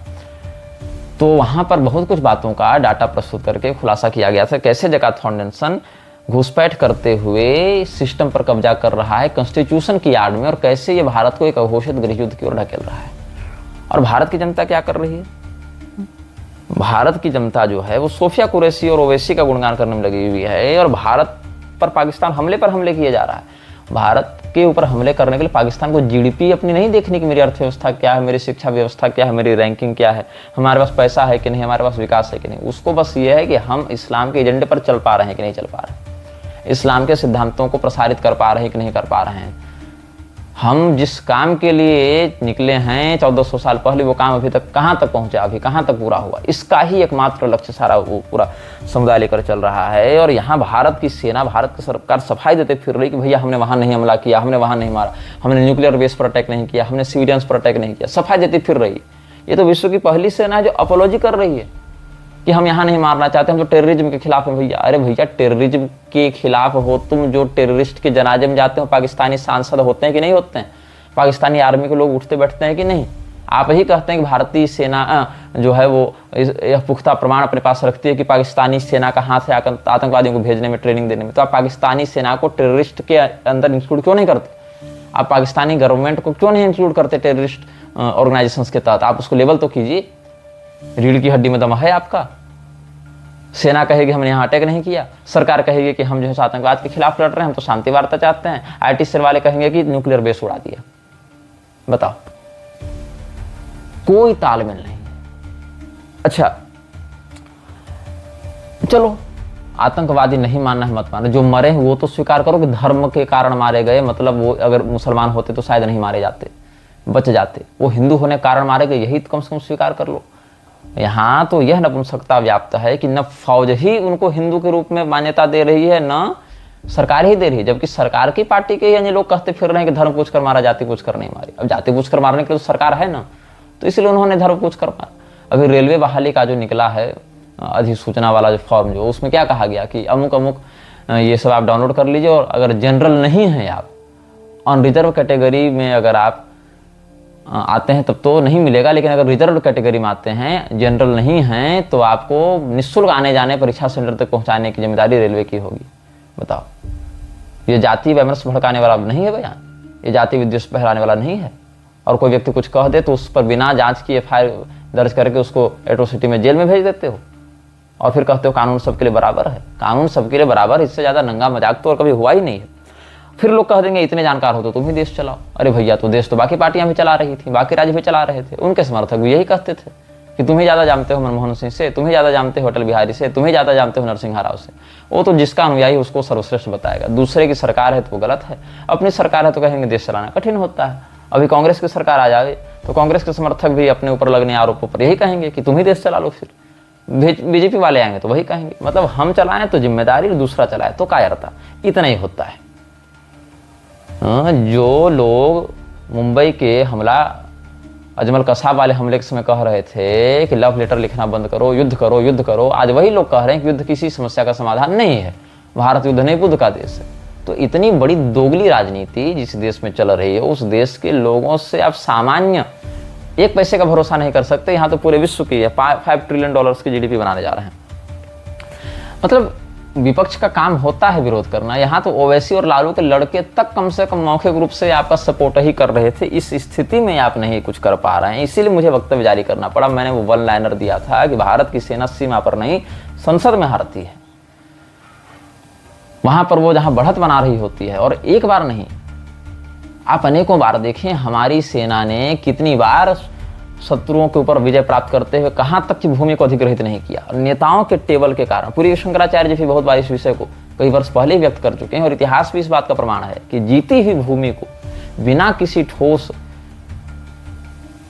तो वहाँ पर बहुत कुछ बातों का डाटा प्रस्तुत करके खुलासा किया गया था, कैसे ज़कात फाउंडेशन घुसपैठ करते हुए सिस्टम पर कब्जा कर रहा है कॉन्स्टिट्यूशन की आड़ में, और कैसे ये भारत को एक अघोषित गृह युद्ध की ओर ढकेल रहा है। और भारत की जनता क्या कर रही है? भारत की जनता जो है वो सोफिया कुरैशी और ओवैसी का गुणगान करने में लगी हुई है, और भारत पर पाकिस्तान हमले पर हमले किए जा रहा है। भारत के ऊपर हमले करने के लिए पाकिस्तान को जीडीपी अपनी नहीं देखनी कि मेरी अर्थव्यवस्था क्या है, मेरी शिक्षा व्यवस्था क्या है, मेरी रैंकिंग क्या है, हमारे पास पैसा है कि नहीं, हमारे पास विकास है कि नहीं। उसको बस ये है कि हम इस्लाम के एजेंडे पर चल पा रहे हैं कि नहीं चल पा रहे हैं, इस्लाम के सिद्धांतों को प्रसारित कर पा रहे हैं कि नहीं कर पा रहे हैं। हम जिस काम के लिए निकले हैं 1400 साल पहले, वो काम अभी तक कहाँ तक पहुँचा, अभी कहाँ तक पूरा हुआ, इसका ही एकमात्र लक्ष्य सारा वो पूरा समुदाय लेकर चल रहा है। और यहाँ भारत की सेना, भारत की सरकार सफाई देते फिर रही कि भैया हमने वहाँ नहीं हमला किया, हमने वहाँ नहीं मारा, हमने न्यूक्लियर बेस पर अटैक नहीं किया, हमने सिविलियंस पर अटैक नहीं किया, सफाई देती फिर रही। ये तो विश्व की पहली सेना है जो अपोलॉजी कर रही है कि हम यहाँ नहीं मारना चाहते, हम तो टेररिज्म के खिलाफ हैं। भैया अरे भैया, टेररिज्म के खिलाफ हो तुम, जो टेररिस्ट के जनाजे में जाते हो पाकिस्तानी सांसद होते हैं कि नहीं होते हैं, पाकिस्तानी आर्मी के लोग उठते बैठते हैं कि नहीं। आप ही कहते हैं कि भारतीय सेना जो है वो यह पुख्ता प्रमाण अपने पास रखती है कि पाकिस्तानी सेना का हाथ है आतंकवादियों को भेजने में, ट्रेनिंग देने में, तो आप पाकिस्तानी सेना को टेररिस्ट के अंदर इंक्लूड क्यों नहीं करते? आप पाकिस्तानी गवर्नमेंट को क्यों नहीं इंक्लूड करते टेररिस्ट ऑर्गेनाइजेशंस के तहत? आप उसको लेबल तो कीजिए। रीढ़ की हड्डी में दम है आपका। सेना कहेगी हमने यहाँ अटैक नहीं किया, सरकार कहेगी कि हम जो है आतंकवाद के खिलाफ लड़ रहे हैं, हम तो शांति वार्ता चाहते हैं, आईटी सेल वाले कहेंगे कि न्यूक्लियर बेस उड़ा दिया। बताओ, कोई तालमेल नहीं। अच्छा चलो, आतंकवादी नहीं मानना है मत मानो, जो मरे हैं वो तो स्वीकार करो कि धर्म के कारण मारे गए, मतलब वो अगर मुसलमान होते तो शायद नहीं मारे जाते, बच जाते, वो हिंदू होने के कारण मारे गए, यही तो कम से कम स्वीकार कर लो। यहाँ तो यह नपुंसकता व्याप्त है कि न फौज ही उनको हिंदू के रूप में मान्यता दे रही है, न सरकार ही दे रही है, जबकि सरकार की पार्टी के अन्य लोग कहते फिर रहे हैं कि धर्म पूछ कर मारा, जाति पूछ कर नहीं मारी। अब जाति पूछ कर मारने के लिए तो सरकार है ना, तो इसलिए उन्होंने धर्म पूछ कर मारा। अभी रेलवे बहाली का जो निकला है अधिसूचना वाला जो फॉर्म, जो उसमें क्या कहा गया कि अमुक अमुक ये सब आप डाउनलोड कर लीजिए, और अगर जनरल नहीं है, आप ऑन रिजर्व कैटेगरी में अगर आप आते हैं तब तो नहीं मिलेगा, लेकिन अगर रिजर्व कैटेगरी में आते हैं, जनरल नहीं हैं, तो आपको निःशुल्क आने जाने परीक्षा सेंटर तक पहुंचाने की जिम्मेदारी रेलवे की होगी। बताओ, ये जाति वैमनस्य भड़काने वाला नहीं है बयान, ये जाति विद्वेष फैलाने वाला नहीं है। और कोई व्यक्ति कुछ कह दे तो उस पर बिना जांच की एफआईआर दर्ज करके उसको एट्रोसिटी में जेल में भेज देते हो, और फिर कहते हो कानून सबके लिए बराबर है। कानून सबके लिए बराबर, इससे ज़्यादा नंगा मजाक तो और कभी हुआ ही नहीं है। फिर लोग कह देंगे इतने जानकार हो तो तुम ही देश चलाओ। अरे भैया, तो देश तो बाकी पार्टियां भी चला रही थी, बाकी राज्य भी चला रहे थे, उनके समर्थक भी यही कहते थे कि तुम ही ज़्यादा जानते हो मनमोहन सिंह से, तुम ही ज़्यादा जानते हो अटल बिहारी से, तुम ही ज़्यादा जानते हो नरसिंह राव से। वो तो जिसका अनुयायी उसको सर्वश्रेष्ठ बताएगा। दूसरे की सरकार है तो वो गलत है, अपनी सरकार है तो कहेंगे देश चलाना कठिन होता है। अभी कांग्रेस की सरकार आ जाए तो कांग्रेस के समर्थक भी अपने ऊपर लगने आरोपों पर यही कहेंगे कि तुम ही देश चला लो। फिर बीजेपी वाले आएंगे तो वही कहेंगे, मतलब हम चलाएं तो जिम्मेदारी, दूसरा चलाए तो कायरता। इतना ही होता है। जो लोग मुंबई के हमला, अजमल कसाब वाले हमले के समय कह रहे थे कि लव लेटर लिखना बंद करो, युद्ध करो, युद्ध करो, आज वही लोग कह रहे हैं कि युद्ध किसी समस्या का समाधान नहीं है, भारत युद्ध नहीं बुद्ध का देश है। तो इतनी बड़ी दोगली राजनीति जिस देश में चल रही है, उस देश के लोगों से आप सामान्य एक पैसे का भरोसा नहीं कर सकते। यहाँ तो पूरे विश्व की 5 ट्रिलियन डॉलर्स की जीडीपी बनाने जा रहे हैं। मतलब विपक्ष का काम होता है विरोध करना। यहाँ तो ओवैसी और लालू के लड़के तक कम से कम मौखिक रूप से आपका सपोर्ट ही कर रहे थे। इस स्थिति में आप नहीं कुछ कर पा रहे हैं, इसीलिए मुझे वक्तव्य जारी करना पड़ा। मैंने वो वन लाइनर दिया था कि भारत की सेना सीमा पर नहीं, संसद में हारती है। वहां पर वो जहां बढ़त बना रही होती है, और एक बार नहीं, आप अनेकों बार देखें हमारी सेना ने कितनी बार शत्रुओं के ऊपर विजय प्राप्त करते हुए कहां तक की भूमि को अधिग्रहित नहीं किया। नेताओं के टेबल के कारण, पूरी शंकराचार्य जी भी बहुत बार इस विषय को कई वर्ष पहले व्यक्त कर चुके हैं, और इतिहास भी इस बात का प्रमाण है कि जीती हुई भूमि को बिना किसी ठोस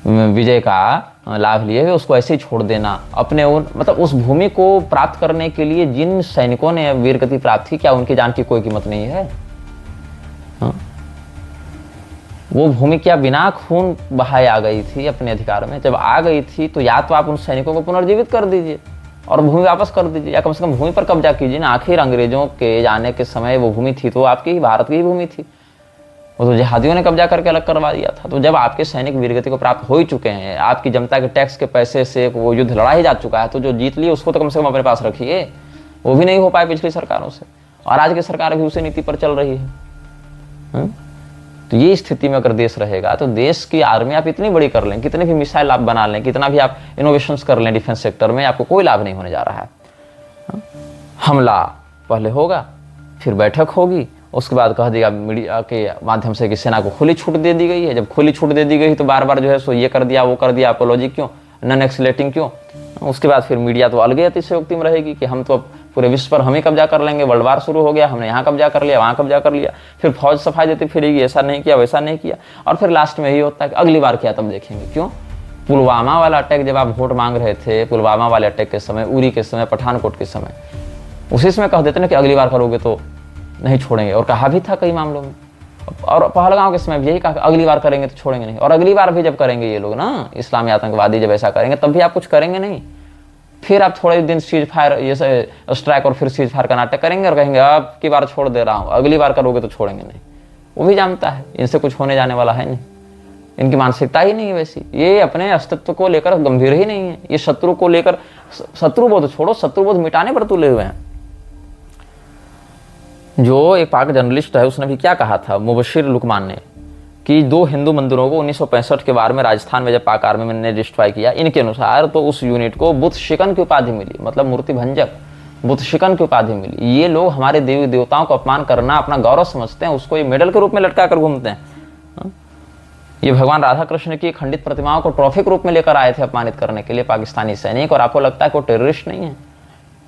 विजय का लाभ लिए हुए उसको ऐसे ही छोड़ देना, अपने मतलब उस भूमि को प्राप्त करने के लिए जिन सैनिकों ने वीरगति प्राप्त की, क्या उनकी जान की कोई कीमत नहीं है? वो भूमि क्या बिना खून बहाए आ गई थी अपने अधिकार में? जब आ गई थी तो या तो आप उन सैनिकों को पुनर्जीवित कर दीजिए और भूमि वापस कर दीजिए, या कम से कम भूमि पर कब्जा कीजिए ना। आखिर अंग्रेजों के जाने के समय वो भूमि थी तो आपकी ही, भारत की ही भूमि थी। वो तो जिहादियों ने कब्जा करके अलग करवा दिया था। तो जब आपके सैनिक वीरगति को प्राप्त हो ही चुके हैं, आपकी जनता के टैक्स के पैसे से वो युद्ध लड़ा ही जा चुका है, तो जो जीत लिए उसको तो कम से कम अपने पास रखिए। वो भी नहीं हो पाए पिछली सरकारों से, और आज की सरकार भी उसी नीति पर चल रही है। तो ये स्थिति में अगर देश रहेगा तो देश की आर्मी आप इतनी बड़ी कर लें, कितने भी मिसाइल आप बना लें, कितना भी आप इनोवेशंस कर लें डिफेंस सेक्टर में, आपको कोई लाभ नहीं होने जा रहा है। हमला पहले होगा, फिर बैठक होगी, उसके बाद कह दिया मीडिया के माध्यम से कि सेना को खुली छूट दे दी गई है। जब खुली छूट दे दी गई तो बार बार जो है सो ये कर दिया, वो कर दिया, अपोलॉजी क्यों, नॉन एक्सलेटिंग क्यों? उसके बाद फिर मीडिया तो अलग ही अतिशयोक्ति में रहेगी कि हम तो अब पूरे विश्व पर हम ही कब्जा कर लेंगे, वर्ल्ड वार शुरू हो गया, हमने यहाँ कब्जा कर लिया, वहाँ कब्जा कर लिया। फिर फौज सफाई देती फिरेगी, ऐसा नहीं किया, वैसा नहीं किया, और फिर लास्ट में यही होता है कि अगली बार किया तब देखेंगे। क्यों? पुलवामा वाला अटैक जब आप वोट मांग रहे थे, पुलवामा वाले अटैक के समय, उरी के समय, पठानकोट के समय, उसी समय कह देते ना कि अगली बार करोगे तो नहीं छोड़ेंगे, और कहा भी था कई मामलों में। और पहलगांव के समय भी यही कहा अगली बार करेंगे तो छोड़ेंगे नहीं, और अगली बार भी जब करेंगे ये लोग ना, इस्लामी आतंकवादी जब ऐसा करेंगे तब भी आप कुछ करेंगे नहीं। फिर आप थोड़े दिन सीज फायर, ये स्ट्राइक और फिर सीज फायर का नाटक करेंगे और कहेंगे अब की बार छोड़ दे रहा हूँ, अगली बार करोगे तो छोड़ेंगे नहीं। वो भी जानता है इनसे कुछ होने जाने वाला है नहीं, इनकी मानसिकता ही नहीं है वैसी, ये अपने अस्तित्व को लेकर गंभीर ही नहीं है, ये शत्रु को लेकर, शत्रुबोध छोड़ो, शत्रुबोध मिटाने पर तुले हुए हैं। जो एक पाक जर्नलिस्ट है उसने भी क्या कहा था, मुबशिर लुकमान ने, कि 2 हिंदू मंदिरों को 1965 के वार में राजस्थान में जब पाक आर्मी ने डिस्ट्रॉय किया, इनके अनुसार तो उस यूनिट को बुत शिकन की उपाधि मिली, मतलब मूर्ति भंजक, बुत शिकन की उपाधि मिली। ये लोग हमारे देवी देवताओं को अपमान करना अपना गौरव समझते हैं, उसको ये मेडल के रूप में लटका कर घूमते हैं। ये भगवान राधा कृष्ण की खंडित प्रतिमाओं को ट्रॉफी के रूप में लेकर आए थे अपमानित करने के लिए पाकिस्तानी सैनिक, और आपको लगता है कि वो टेररिस्ट नहीं है?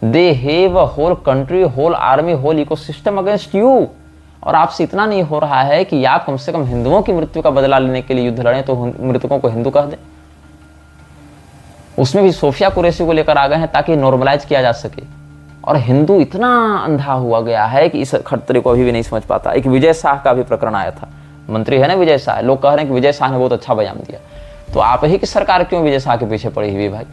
They have a whole country, whole army, whole ecosystem against you. और आपसे इतना नहीं हो रहा है कि आप कम से कम हिंदुओं की मृत्यु का बदला लेने के लिए युद्ध लड़ें, तो मृतकों को हिंदू कह दें। उसमें भी सोफिया कुरैशी को लेकर आ गए हैं ताकि नॉर्मलाइज किया जा सके। और हिंदू इतना अंधा हुआ गया है कि इस खतरे को अभी भी नहीं समझ पाता। एक विजय शाह का भी प्रकरण आया था, मंत्री है ना विजय शाह, लोग कह रहे हैं कि विजय शाह ने बहुत अच्छा बयान दिया। तो आप ही की सरकार क्यों विजय शाह के पीछे पड़ी हुई भाई?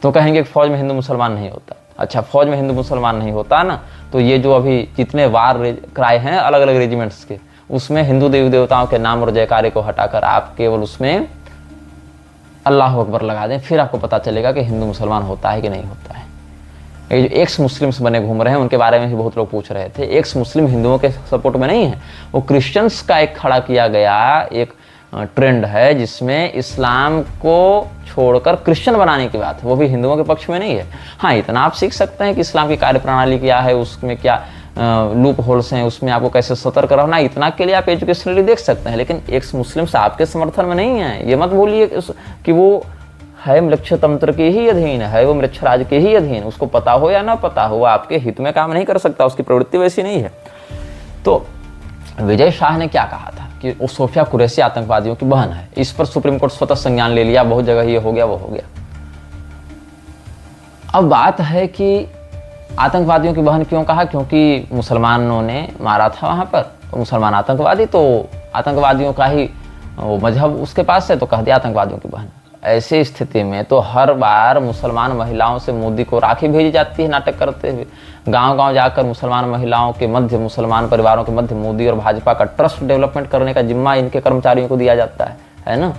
तो कहेंगे कि फौज में हिंदू मुसलमान नहीं होता। अच्छा, फौज में हिंदू मुसलमान नहीं होता ना, तो ये जो अभी जितने वार क्राए हैं अलग अलग रेजिमेंट्स के, उसमें हिंदू देवी देवताओं के नाम और जयकारे को हटाकर आप केवल उसमें अल्लाह अकबर लगा दें, फिर आपको पता चलेगा कि हिंदू मुसलमान होता है कि नहीं होता है। ये जो एक्स मुस्लिम्स बने घूम रहे हैं उनके बारे में भी बहुत लोग पूछ रहे थे। एक्स मुस्लिम हिंदुओं के सपोर्ट में नहीं है, वो क्रिश्चियंस का एक खड़ा किया गया एक ट्रेंड है जिसमें इस्लाम को छोड़कर क्रिश्चियन बनाने की बात है, वो भी हिंदुओं के पक्ष में नहीं है। हाँ, इतना आप सीख सकते हैं कि इस्लाम की कार्यप्रणाली क्या है, उसमें क्या लूप होल्स हैं, उसमें आपको कैसे सतर्क रहना, इतना के लिए आप एजुकेशनली देख सकते हैं। लेकिन एक्स मुस्लिम्स आपके समर्थन में नहीं है। ये मत बोलिए कि वो है मृक्ष तंत्र के ही अधीन है, वो मृक्षराज के ही अधीन, उसको पता हो या ना पता हो, आपके हित में काम नहीं कर सकता, उसकी प्रवृत्ति वैसी नहीं है। तो विजय शाह ने क्या कहा था कि वो सोफिया कुरैशी आतंकवादियों की बहन है। इस पर सुप्रीम कोर्ट स्वतः संज्ञान ले लिया, बहुत जगह ये हो गया वो हो गया। अब बात है कि आतंकवादियों की बहन क्यों कहा? क्योंकि मुसलमानों ने मारा था वहां पर, तो मुसलमान आतंकवादी, तो आतंकवादियों का ही वो मजहब उसके पास है, तो कह दिया आतंकवादियों की बहन। ऐसी स्थिति में तो हर बार मुसलमान महिलाओं से मोदी को राखी भेजी जाती है नाटक करते हुए। गांव-गांव जाकर मुसलमान महिलाओं के मध्य, मुसलमान परिवारों के मध्य मोदी और भाजपा का ट्रस्ट डेवलपमेंट करने का जिम्मा इनके कर्मचारियों को दिया जाता है ना,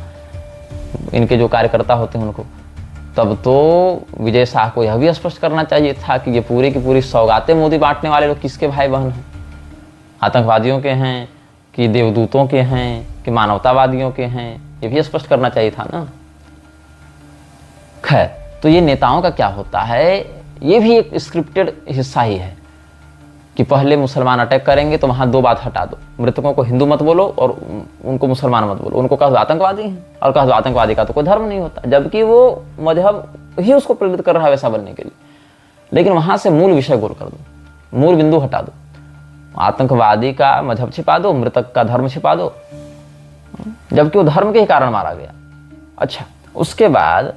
इनके जो कार्यकर्ता होते हैं उनको। तब तो विजय शाह को यह भी स्पष्ट करना चाहिए था कि ये पूरी की पूरी सौगातें मोदी बांटने वाले लोग किसके भाई बहन हैं? आतंकवादियों के हैं कि देवदूतों के हैं कि मानवतावादियों के हैं? ये भी स्पष्ट करना चाहिए था ना। खैर, तो ये नेताओं का क्या होता है, ये भी एक स्क्रिप्टेड हिस्सा ही है कि पहले मुसलमान अटैक करेंगे तो वहां 2 बात हटा दो, मृतकों को हिंदू मत बोलो और उनको मुसलमान मत बोलो, उनको कह दो आतंकवादी हैं, और कह दो आतंकवादी का तो कोई धर्म नहीं होता, जबकि वो मजहब ही उसको प्रेरित कर रहा है वैसा बनने के लिए। लेकिन वहां से मूल विषय गोल कर दो, मूल बिंदु हटा दो, आतंकवादी का मजहब छिपा दो, मृतक का धर्म छिपा दो, जबकि वो धर्म के ही कारण मारा गया। अच्छा, उसके बाद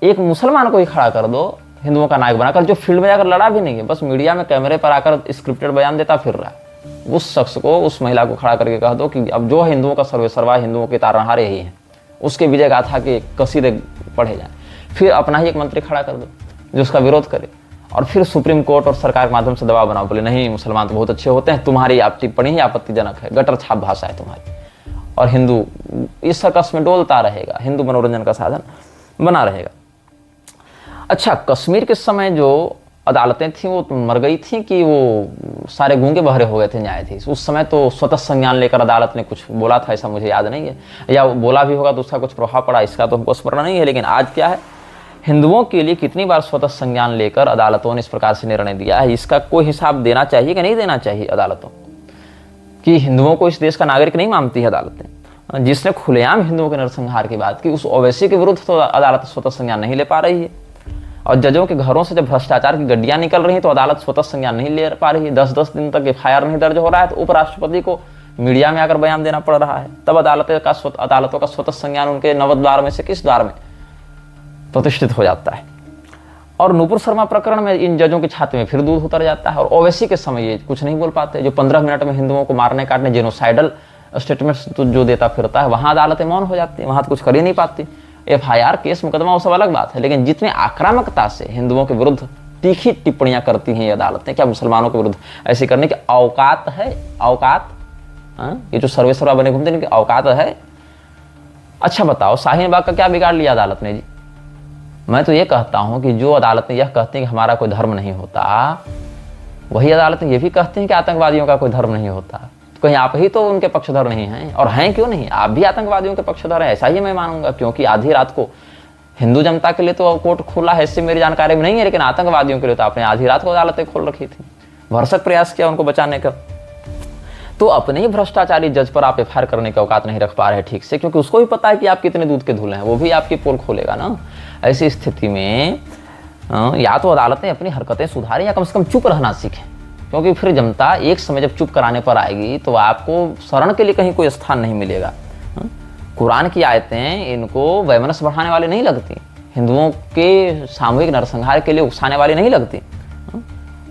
एक मुसलमान को ही खड़ा कर दो हिंदुओं का नायक बनाकर, जो फील्ड में जाकर लड़ा भी नहीं है, बस मीडिया में कैमरे पर आकर स्क्रिप्टेड बयान देता फिर रहा है। उस शख्स को, उस महिला को खड़ा करके कह दो कि अब जो हिंदुओं का सर्वे सर्वा, हिंदुओं के तारनहार यही है, उसके विजय गाथा के कसीदे पढ़े जाएं। फिर अपना ही एक मंत्री खड़ा कर दो जो उसका विरोध करे, और फिर सुप्रीम कोर्ट और सरकार के माध्यम से दबाव बनाओ, बोले नहीं मुसलमान तो बहुत अच्छे होते हैं, तुम्हारी आप टिप्पणी ही आपत्तिजनक है, गटर छाप भाषा है तुम्हारी, और हिंदू इस सर्कस में डोलता रहेगा, हिंदू मनोरंजन का साधन बना रहेगा। अच्छा, कश्मीर के समय जो अदालतें थी वो मर गई थी कि वो सारे गूंगे बहरे हो गए थे न्यायाधीश? उस समय तो स्वतः संज्ञान लेकर अदालत ने कुछ बोला था, ऐसा मुझे याद नहीं है, या बोला भी होगा तो उसका कुछ प्रभाव पड़ा, इसका तो हमको स्मरण नहीं है। लेकिन आज क्या है, हिंदुओं के लिए कितनी बार स्वतः संज्ञान लेकर अदालतों ने इस प्रकार से निर्णय दिया है, इसका कोई हिसाब देना चाहिए कि नहीं देना चाहिए अदालतों कि हिंदुओं को इस देश का नागरिक नहीं मानती है अदालतें। जिसने खुलेआम हिंदुओं के नरसंहार की बात की, उस ओवैसी के विरुद्ध तो अदालत स्वतः संज्ञान नहीं ले पा रही है, और जजों के घरों से जब भ्रष्टाचार की गड्डियां निकल रही हैं तो अदालत स्वतः संज्ञान नहीं ले पा रही है। 10-10 दिन तक FIR नहीं दर्ज हो रहा है तो उपराष्ट्रपति को मीडिया में आकर बयान देना पड़ रहा है, तब अदालतों का स्वतः संज्ञान उनके 9 द्वार में से किस द्वार में प्रतिष्ठित हो जाता है। और नूपुर शर्मा प्रकरण में इन जजों के छाती में फिर दूध उतर जाता है, और ओवैसी के समय ये कुछ नहीं बोल पाते, जो 15 मिनट में हिंदुओं को मारने काटने जेनोसाइडल स्टेटमेंट्स जो देता फिरता है, वहां अदालतें मौन हो जाती है, वहां तो कुछ कर ही नहीं पाती। FIR केस मुकदमा वो सब अलग बात है, लेकिन जितने आक्रामकता से हिंदुओं के विरुद्ध तीखी टिप्पणियां करती हैं ये अदालतें, क्या मुसलमानों के विरुद्ध ऐसे करने की औकात है? औकात, ये जो सर्वे सर्वा बने घूमते हैं इनकी औकात है? अच्छा बताओ, शाहीन बाग का क्या बिगाड़ लिया अदालत ने जी? मैं तो ये कहता हूं कि जो अदालतें यह कहती हैं कि हमारा कोई धर्म नहीं होता, वही अदालतें ये भी कहती हैं कि आतंकवादियों का कोई धर्म नहीं होता। तो कहीं आप ही तो उनके पक्षधर नहीं हैं? और हैं क्यों नहीं, आप भी आतंकवादियों के पक्षधर हैं, ऐसा ही मैं मानूंगा, क्योंकि आधी रात को हिंदू जनता के लिए तो कोर्ट खुला है, इससे मेरी जानकारी में नहीं है, लेकिन आतंकवादियों के लिए तो आपने आधी रात को अदालतें खोल रखी थी, भरसक प्रयास किया उनको बचाने का। तो अपने ही भ्रष्टाचारी जज पर आप FIR करने का औकात नहीं रख पा रहे ठीक से, क्योंकि उसको भी पता है कि आप कितने दूध के धुले हैं, वो भी आपकी पोल खोलेगा ना। ऐसी स्थिति में या तो अदालतें अपनी हरकतें सुधारें या कम से कम चुप रहना सीखें, क्योंकि फिर जनता एक समय जब चुप कराने पर आएगी तो आपको शरण के लिए कहीं कोई स्थान नहीं मिलेगा। कुरान की आयतें इनको वैमनस्य बढ़ाने वाली नहीं लगती, हिंदुओं के सामूहिक नरसंहार के लिए उकसाने वाली नहीं लगती।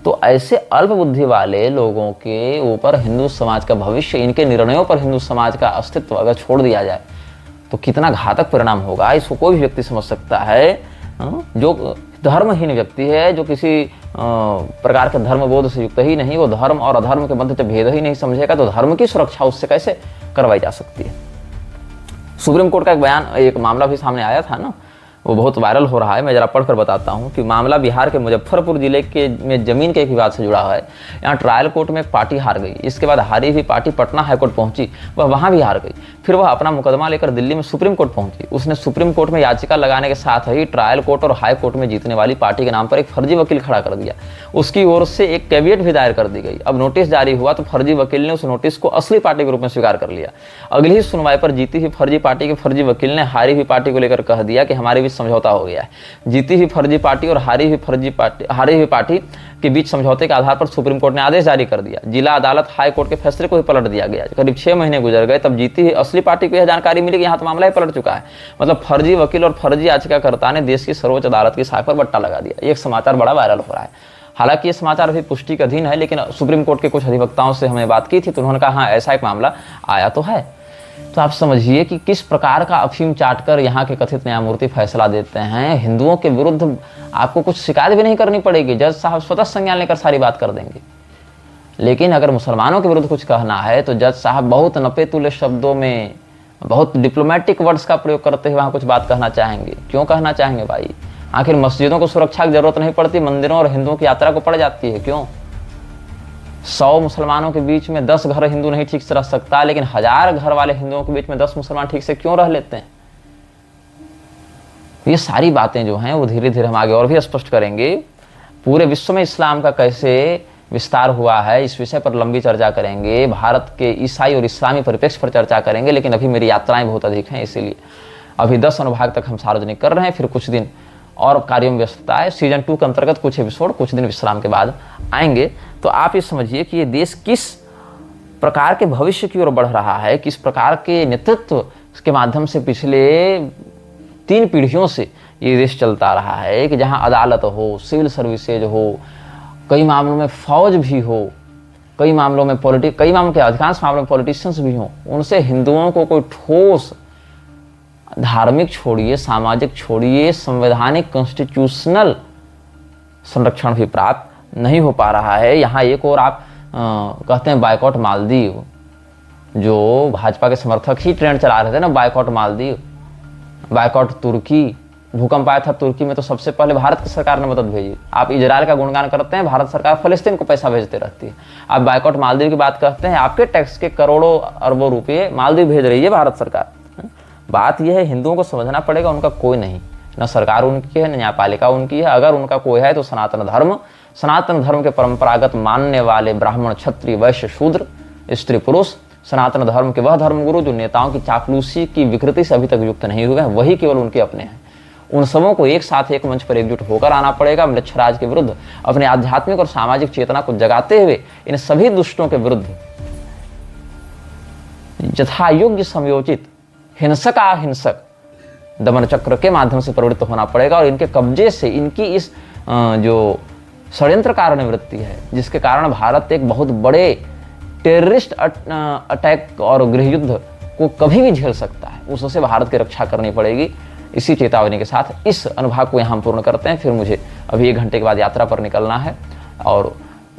तो ऐसे अल्प बुद्धि वाले लोगों के ऊपर हिंदू समाज का भविष्य, इनके निर्णयों पर हिंदू समाज का अस्तित्व अगर छोड़ दिया जाए तो कितना घातक परिणाम होगा, इसको कोई भी व्यक्ति समझ सकता है। जो धर्महीन व्यक्ति है, जो किसी प्रकार के धर्म बोध से युक्त ही नहीं, वो धर्म और अधर्म के मध्य जब भेद ही नहीं समझेगा तो धर्म की सुरक्षा उससे कैसे करवाई जा सकती है। सुप्रीम कोर्ट का एक बयान, एक मामला भी सामने आया था ना, वो बहुत वायरल हो रहा है, मैं जरा पढ़कर बताता हूँ कि मामला बिहार के मुजफ्फरपुर जिले के में जमीन के एक विवाद से जुड़ा हुआ है। यहाँ ट्रायल कोर्ट में एक पार्टी हार गई, इसके बाद हारी हुई पार्टी पटना हाईकोर्ट पहुंची, वह वहाँ भी हार गई, फिर वह अपना मुकदमा लेकर दिल्ली में सुप्रीम कोर्ट पहुंची। उसने सुप्रीम कोर्ट में याचिका लगाने के साथ ही ट्रायल कोर्ट और हाई कोर्ट में जीतने वाली पार्टी के नाम पर एक फर्जी वकील खड़ा कर दिया, उसकी ओर से एक कैविएट भी दायर कर दी गई। अब नोटिस जारी हुआ तो फर्जी वकील ने उस नोटिस को असली पार्टी के रूप में स्वीकार कर लिया। अगली ही सुनवाई पर जीती हुई फर्जी पार्टी के फर्जी वकील ने हारी हुई पार्टी को लेकर कह दिया कि हमारे बीच समझौता हो गया है। जीती हुई फर्जी पार्टी और हारी हुई पार्टी के बीच समझौते के आधार पर सुप्रीम कोर्ट ने आदेश जारी कर दिया। जिला अदालत हाई कोर्ट के फैसले को ही पलट दिया गया। करीब 6 महीने गुजर गए, तब जीती हुई असली पार्टी को यह जानकारी मिली कि यहाँ तो मामला ही पलट चुका है। मतलब फर्जी वकील और फर्जी याचिकाकर्ता ने देश की सर्वोच्च अदालत की साख पर बट्टा लगा दिया। एक समाचार बड़ा वायरल हो रहा है, हालांकि ये समाचार अभी पुष्टि के अधीन है, लेकिन सुप्रीम कोर्ट के कुछ अधिवक्ताओं से हमें बात की थी तो उन्होंने कहा हाँ ऐसा एक मामला आया तो है। तो आप समझिए कि किस प्रकार का अफीम चाटकर यहाँ के कथित न्यायमूर्ति फैसला देते हैं। हिंदुओं के विरुद्ध आपको कुछ शिकायत भी नहीं करनी पड़ेगी, जज साहब स्वतः संज्ञान लेकर सारी बात कर देंगे। लेकिन अगर मुसलमानों के विरुद्ध कुछ कहना है तो जज साहब बहुत नपे तुले शब्दों में, बहुत डिप्लोमेटिक वर्ड्स का प्रयोग करते हुए वहाँ कुछ बात कहना चाहेंगे। क्यों कहना चाहेंगे भाई? आखिर मस्जिदों को सुरक्षा की जरूरत नहीं पड़ती, मंदिरों और हिंदुओं की यात्रा को पड़ जाती है। क्यों? 100 मुसलमानों के बीच में 10 घर हिंदू नहीं ठीक से रह सकता, लेकिन 1000 घर वाले हिंदुओं के बीच में 10 मुसलमान ठीक से क्यों रह लेते हैं? ये सारी बातें जो हैं वो धीरे धीरे हम आगे और भी स्पष्ट करेंगे। पूरे विश्व में इस्लाम का कैसे विस्तार हुआ है इस विषय पर लंबी चर्चा करेंगे। भारत के ईसाई और इस्लामी परिप्रेक्ष्य पर चर्चा करेंगे, लेकिन अभी मेरी यात्राएं बहुत अधिक हैं, इसीलिए अभी 10 अनुभाग तक हम सार्वजनिक कर रहे हैं। फिर कुछ दिन और कार्यों में व्यस्तता है। सीजन 2 के अंतर्गत कुछ एपिसोड कुछ दिन विश्राम के बाद आएंगे। तो आप ये समझिए कि ये देश किस प्रकार के भविष्य की ओर बढ़ रहा है, किस प्रकार के नेतृत्व के माध्यम से पिछले 3 पीढ़ियों से ये देश चलता रहा है कि जहां अदालत हो, सिविल सर्विसेज हो, कई मामलों में फौज भी हो, कई मामलों में कई मामलों के अधिकांश मामलों में पॉलिटिशियंस भी हों, उनसे हिंदुओं को कोई ठोस धार्मिक छोड़िए, सामाजिक छोड़िए, संवैधानिक कॉन्स्टिट्यूशनल संरक्षण भी प्राप्त नहीं हो पा रहा है। यहाँ एक और आप कहते हैं बायकॉट मालदीव, जो भाजपा के समर्थक ही ट्रेंड चला रहे थे ना, बायकॉट मालदीव, बायकॉट तुर्की। भूकंप आया था तुर्की में तो सबसे पहले भारत की सरकार ने मदद भेजी। आप इजराइल का गुणगान करते हैं, भारत सरकार फलस्तीन को पैसा भेजते रहती है। आप बायकॉट मालदीव की बात करते हैं, आपके टैक्स के करोड़ों अरबों रुपये मालदीव भेज रही है भारत सरकार। बात यह है, हिंदुओं को समझना पड़ेगा उनका कोई नहीं, न सरकार उनकी है, न न्यायपालिका उनकी है। अगर उनका कोई है तो सनातन धर्म के परंपरागत मानने वाले ब्राह्मण, क्षत्रिय, वैश्य, शूद्र, स्त्री, पुरुष, सनातन धर्म के वह धर्मगुरु जो नेताओं की चापलूसी की विकृति से अभी तक युक्त नहीं हुए हैं, वही केवल उनके अपने हैं। उन सबों को एक साथ एक मंच पर एकजुट होकर आना पड़ेगा। म्लेच्छराज के विरुद्ध अपने आध्यात्मिक और सामाजिक चेतना को जगाते हुए इन सभी दुष्टों के विरुद्ध यथायोग्य समयोचित हिंसक अहिंसक दमन चक्र के माध्यम से प्रवृत्त होना पड़ेगा और इनके कब्जे से, इनकी इस जो षड्यंत्रकार निवृत्ति है, जिसके कारण भारत एक बहुत बड़े टेररिस्ट अटैक और गृहयुद्ध को कभी भी झेल सकता है, उससे भारत की रक्षा करनी पड़ेगी। इसी चेतावनी के साथ इस अनुभाग को यहाँ हम पूर्ण करते हैं। फिर मुझे अभी 1 घंटे के बाद यात्रा पर निकलना है और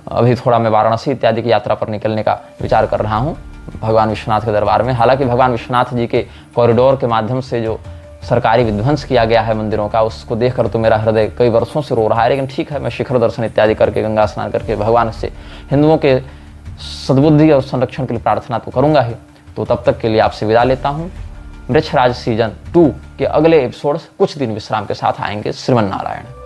अभी थोड़ा मैं वाराणसी इत्यादि की यात्रा पर निकलने का विचार कर रहा हूँ भगवान विश्वनाथ के दरबार में। हालांकि भगवान विश्वनाथ जी के कॉरिडोर के माध्यम से जो सरकारी विध्वंस किया गया है मंदिरों का, उसको देखकर तो मेरा हृदय कई वर्षों से रो रहा है। लेकिन ठीक है, मैं शिखर दर्शन इत्यादि करके, गंगा स्नान करके भगवान से हिंदुओं के सद्बुद्धि और संरक्षण के लिए प्रार्थना तो करूंगा ही। तो तब तक के लिए आपसे विदा लेता हूँ। म्लेच्छराज सीजन 2 के अगले एपिसोड कुछ दिन विश्राम के साथ आएंगे। श्रीमन नारायण।